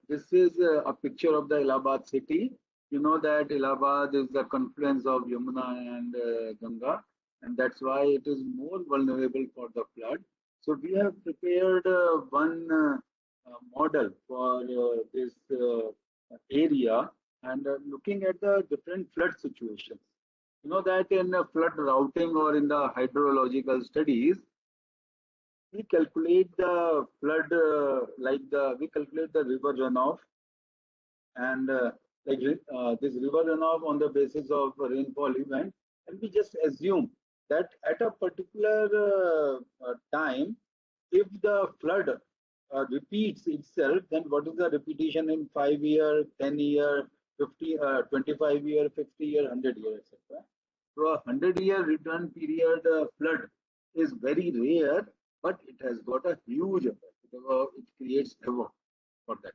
this is a picture of the Allahabad city. You know that Allahabad is the confluence of Yamuna and Ganga, and that's why it is more vulnerable for the flood. So we have prepared one model for this area, and looking at the different flood situations. You know that in flood routing or in the hydrological studies, we calculate the flood we calculate the river runoff, and this river runoff on the basis of rainfall event, and we just assume that at a particular time, if the flood repeats itself, then what is the repetition in 5 year, 10 year, 50, 25 year, 50 year, 100 year, etc. So a 100 year return period flood is very rare, but it has got a huge effect. It creates havoc for that.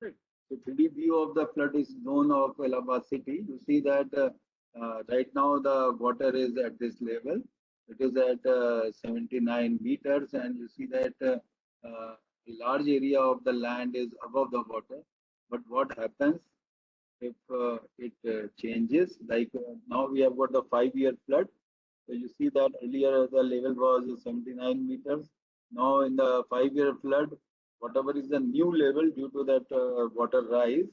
Right. So 3D view of the flood is known of Allahabad city. You see that right now the water is at this level. It is at 79 meters, and you see that a large area of the land is above the water. But what happens if it changes? Like now we have got the 5 year flood. So you see that earlier the level was 79 meters. Now in the 5 year flood, whatever is the new level due to that water rise,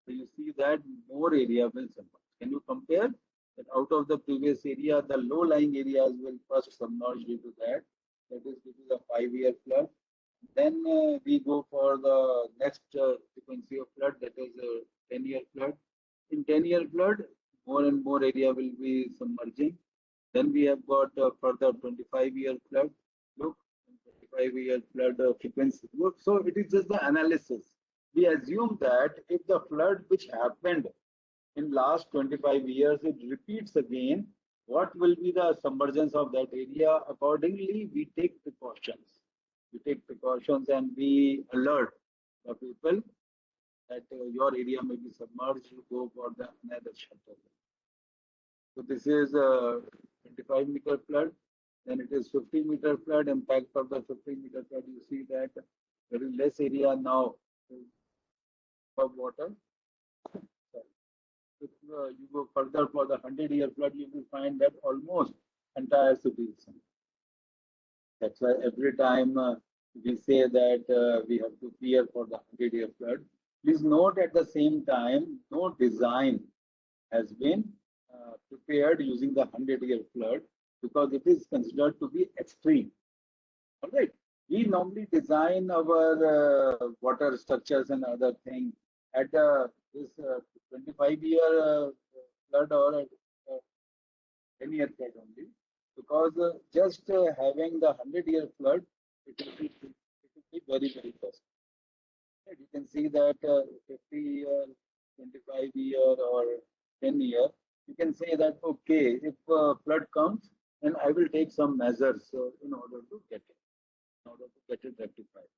so you see that more area will submerge. Can you compare that out of the previous area, the low-lying areas will first submerge due to that. That is due to the 5 year flood. Then we go for the next frequency of flood, that is 10 year flood. In 10 year flood, more and more area will be submerging. Then we have got further 25 year flood. Look, 25 year flood frequency. Look, so it is just the analysis. We assume that if the flood which happened in last 25 years, it repeats again, what will be the submergence of that area? Accordingly, we take precautions. We take precautions and we alert the people that your area may be submerged. You go for the another shelter. So this is a 25-meter flood. Then it is 50-meter flood. Impact of the 50-meter flood. You see that there is less area now of water. If you go further for the 100-year flood, you will find that almost entire city is sunk. That's why every time we say that we have to fear for the 100-year flood. Please note at the same time, no design has been prepared using the 100-year flood because it is considered to be extreme. All right. We normally design our water structures and other things at this 25-year flood or 10-year flood only, because just having the 100-year flood, it will be very, very costly. You can see that 50-year, 25-year, or 10-year, you can say that, okay, if flood comes, then I will take some measures in order to get it rectified.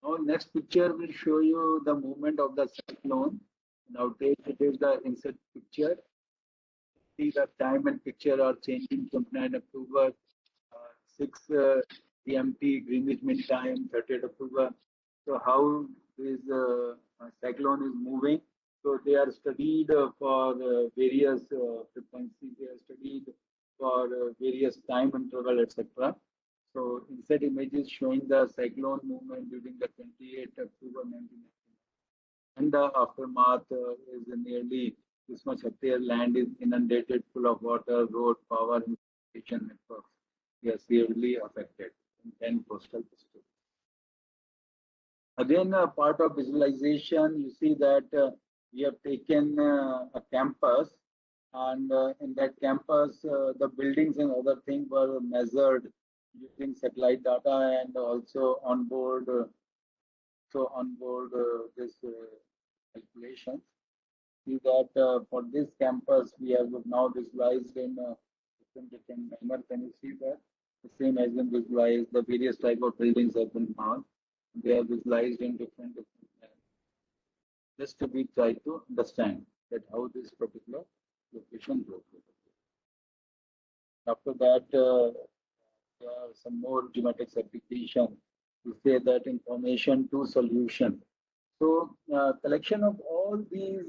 Now, next picture will show you the movement of the cyclone. Now, it is the inset picture. See the time and picture are changing. 29 October, 6 GMT, Greenwich Mean Time, 30th October. So, how this cyclone is moving? So, they are studied for various frequencies. They are studied for various time interval, etc. So, inset images showing the cyclone movement during the 28th October 1999. And the aftermath is nearly this much hectare land is inundated, full of water, road, power, and communication networks. They are severely affected in 10 coastal districts. Again, part of visualization, you see that we have taken a campus, and in that campus, the buildings and other things were measured using satellite data and also onboard. This calculations. See that for this campus, we have now visualized in different manner. Can you see that? The same has been visualized. The various type of buildings have been marked. They are visualized in different manners. Just to be try to understand that how this particular location works. After that, there are some more geomatics application to say that information to solution. So collection of all these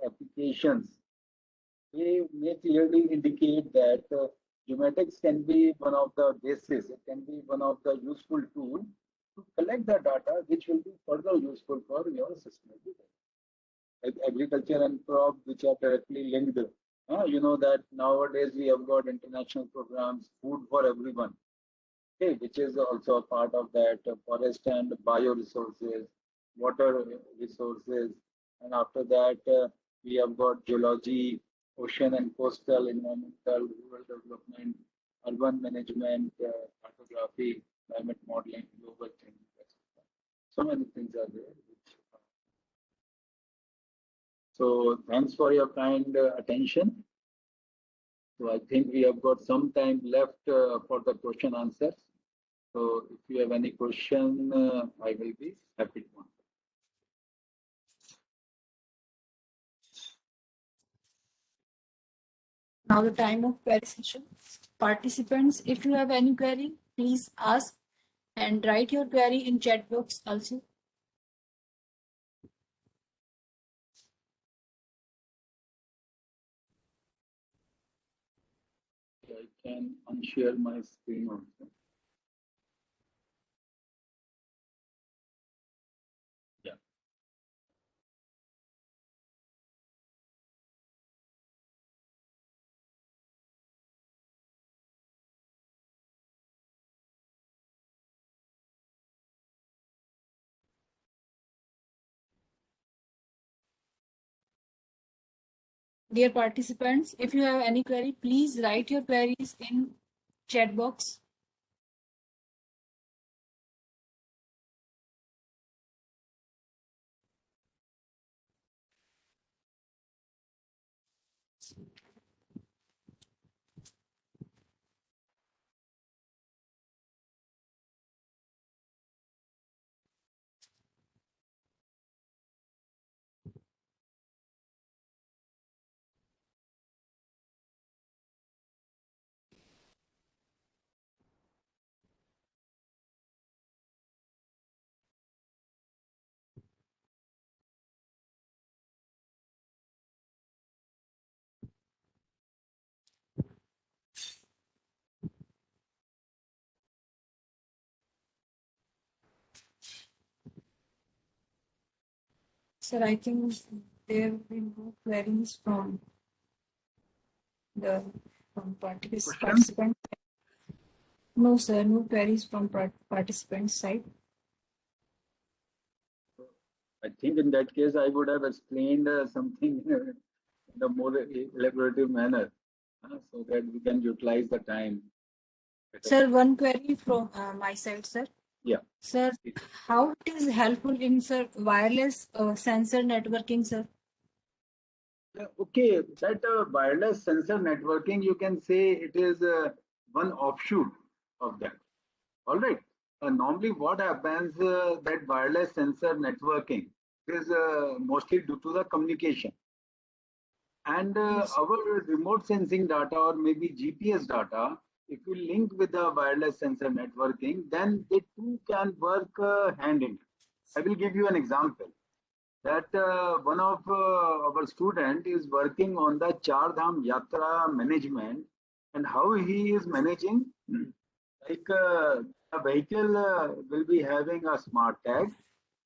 applications, they may clearly indicate that geomatics can be one of the basis, it can be one of the useful tool to collect the data which will be further useful for your system. Like agriculture and crop which are directly linked. You know that nowadays we have got international programs, food for everyone, okay, which is also a part of that forest and bioresources, water resources, and after that we have got geology, ocean and coastal, environmental, rural development, urban management, cartography, climate modeling, global change, etc. So many things are there. So thanks for your kind attention. So I think we have got some time left for the question answers. So if you have any question, I will be happy to answer. Now the time of query session. Participants, if you have any query, please ask and write your query in chat box also. I can unshare my screen also. Yeah. Dear participants, if you have any query, please write your queries in chat box. Sir, I think there will be no queries from the participant. No, sir, no queries from participant side. I think in that case, I would have explained something in a more elaborative manner so that we can utilize the time better. Sir, one query from my side, sir. Yeah. Sir, how it is helpful in, sir, wireless sensor networking, sir? Okay, that wireless sensor networking, you can say it is one offshoot of that. All right. Normally, what happens that wireless sensor networking is mostly due to the communication. And Yes. our remote sensing data or maybe GPS data, if you link with the wireless sensor networking, then they too can work hand in hand. I will give you an example that one of our student is working on the Char Dham Yatra management and how he is managing like a vehicle will be having a smart tag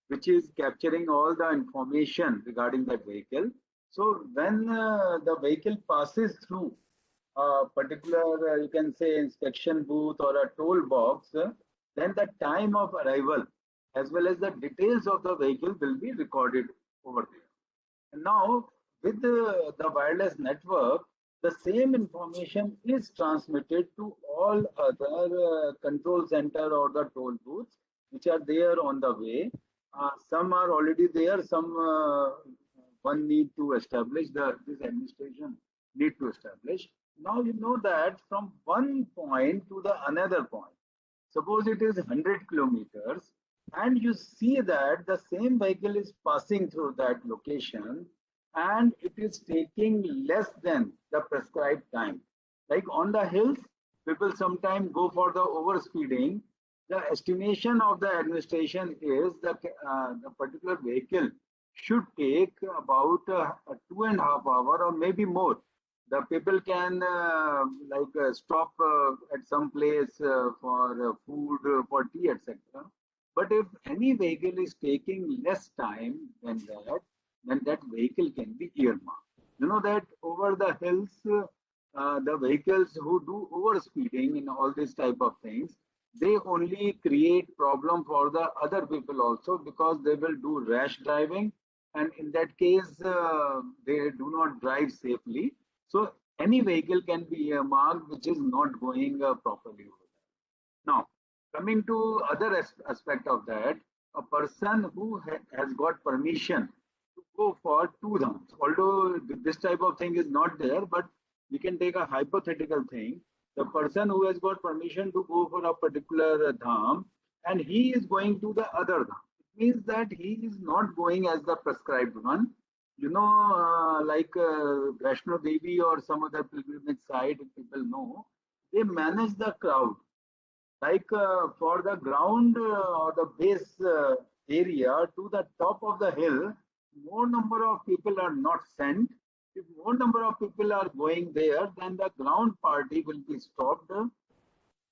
which is capturing all the information regarding that vehicle. So when the vehicle passes through a particular, you can say, inspection booth or a toll box, then the time of arrival as well as the details of the vehicle will be recorded over there. And now, with the wireless network, the same information is transmitted to all other control center or the toll booths which are there on the way. Some are already there, some one need to establish, this administration need to establish. Now you know that from one point to the another point. Suppose it is 100 kilometers, and you see that the same vehicle is passing through that location and it is taking less than the prescribed time. Like on the hills, people sometimes go for the overspeeding. The estimation of the administration is that the particular vehicle should take about 2.5 hours or maybe more. The people can stop at some place for food, for tea, etc. But if any vehicle is taking less time than that, then that vehicle can be earmarked. You know that over the hills, the vehicles who do over speeding in all these type of things, they only create problem for the other people also, because they will do rash driving, and in that case they do not drive safely. So any vehicle can be earmarked which is not going properly. Now, coming to other aspect of that, a person who has got permission to go for two dhams, although this type of thing is not there, but we can take a hypothetical thing. The person who has got permission to go for a particular dham and he is going to the other dham, it means that he is not going as the prescribed one. You know, Vaishno Devi or some other pilgrimage site, people know, they manage the crowd. For the ground or the base area to the top of the hill, more number of people are not sent. If more number of people are going there, then the ground party will be stopped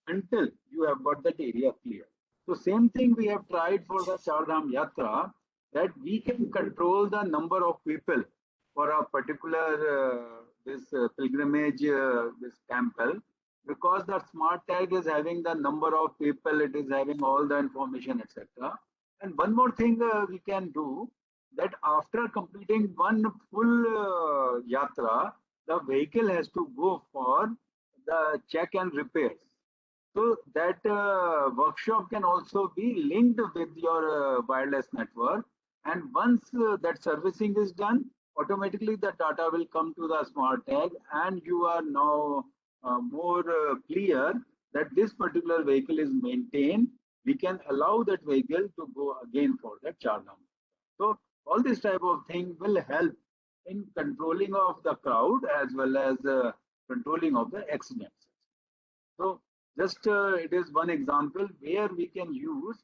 until you have got that area clear. So same thing we have tried for the Char Dham Yatra, that we can control the number of people for a particular this pilgrimage, this temple, because the smart tag is having the number of people, it is having all the information, etc. And one more thing we can do, that after completing one full yatra, the vehicle has to go for the check and repairs. So that workshop can also be linked with your wireless network. And once that servicing is done, automatically the data will come to the smart tag, and you are now more clear that this particular vehicle is maintained. We can allow that vehicle to go again for that Char Dham. So all this type of thing will help in controlling of the crowd as well as controlling of the accidents. So just it is one example where we can use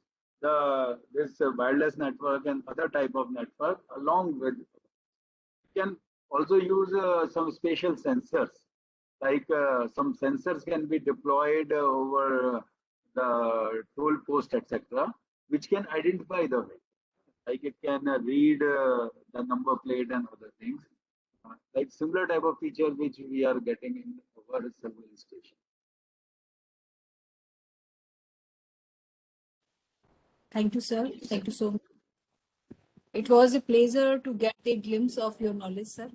this wireless network and other type of network along with. We can also use some spatial sensors, some sensors can be deployed over the toll post, etc., which can identify the way. Like it can read the number plate and other things. Like similar type of feature which we are getting in our surveillance station. Thank you, sir. Thank you so much. It was a pleasure to get a glimpse of your knowledge, sir.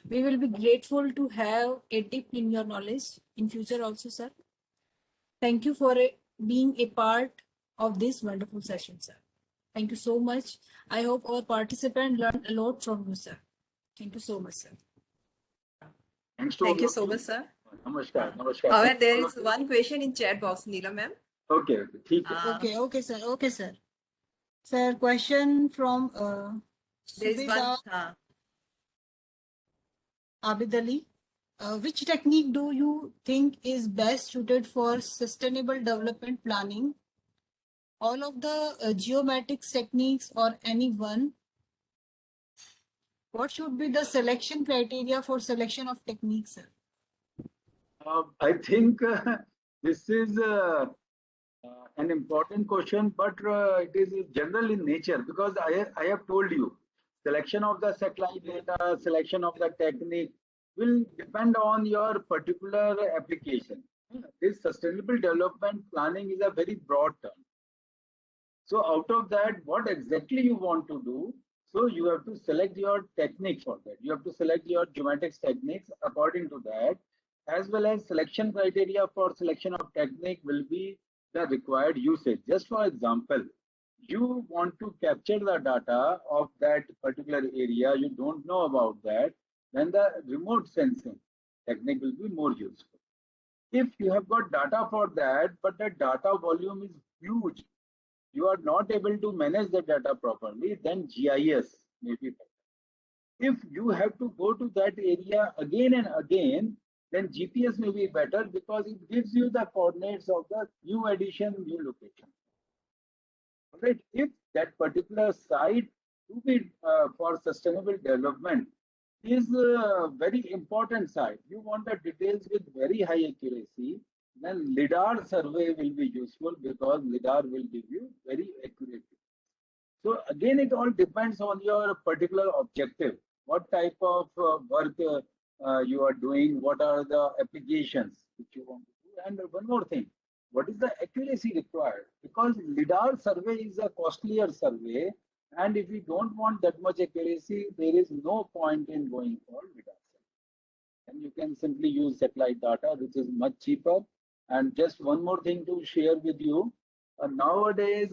We will be grateful to have a dip in your knowledge in future also, sir. Thank you for being a part of this wonderful session, sir. Thank you so much. I hope our participants learned a lot from you, sir. Thank you so much, sir. Thanks to Thank all you of so much, sir. Namaskar. Namaskar. However, there is one question in chat box, Neela ma'am. Okay, okay. ठीक है. Okay, sir. Okay, sir. Sir, question from There is one. Abid Ali. Which technique do you think is best suited for sustainable development planning? All of the geomatics techniques or any one? What should be the selection criteria for selection of techniques, sir? I think this is an important question, but it is general in nature, because I have told you, selection of the satellite data, selection of the technique will depend on your particular application. This sustainable development planning is a very broad term. So out of that, what exactly you want to do, so you have to select your technique for that. You have to select your geomatics techniques according to that, as well as selection criteria for selection of technique will be the required usage. Just for example, you want to capture the data of that particular area, you don't know about that, then the remote sensing technique will be more useful. If you have got data for that, but the data volume is huge, you are not able to manage the data properly, then GIS may be better. If you have to go to that area again and again, then GPS may be better because it gives you the coordinates of the new addition, new location. Right? If that particular site to be for sustainable development is a very important site, you want the details with very high accuracy, then LIDAR survey will be useful because LIDAR will give you very accurate. So again, it all depends on your particular objective. What type of work you are doing, what are the applications which you want to do. And one more thing, what is the accuracy required? Because LIDAR survey is a costlier survey, and if you don't want that much accuracy, there is no point in going for LIDAR survey. And you can simply use satellite data, which is much cheaper. And just one more thing to share with you. Nowadays,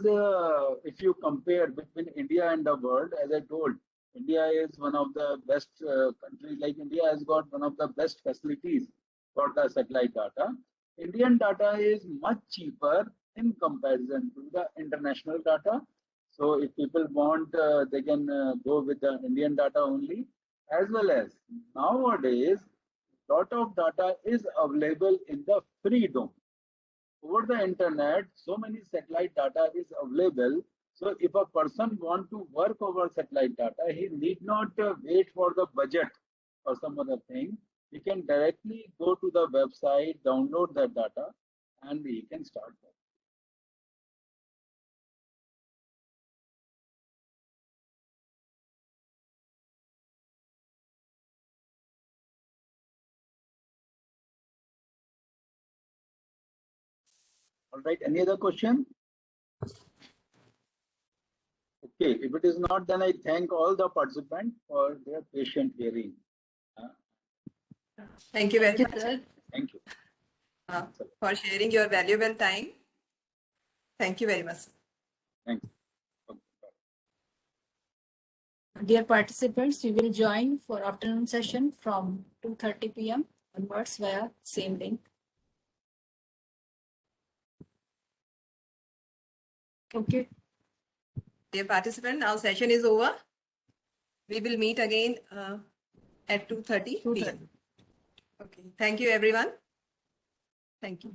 if you compare between India and the world, as I told, India is one of the best countries. Like India has got one of the best facilities for the satellite data. Indian data is much cheaper in comparison to the international data. So if people want, they can go with the Indian data only. As well as nowadays, lot of data is available in the free domain. Over the internet, so many satellite data is available. So if a person want to work over satellite data, he need not wait for the budget or some other thing. He can directly go to the website, download that data, and he can start work. All right, any other question? Okay, if it is not, then I thank all the participants for their patient hearing. Thank you very much Thank you. for sharing your valuable time. Thank you very much. Thank you. Dear participants, we will join for afternoon session from 2:30 p.m. onwards via same link. Okay. Dear participant, now session is over. We will meet again at 2:30 p.m. Okay. Thank you, everyone. Thank you.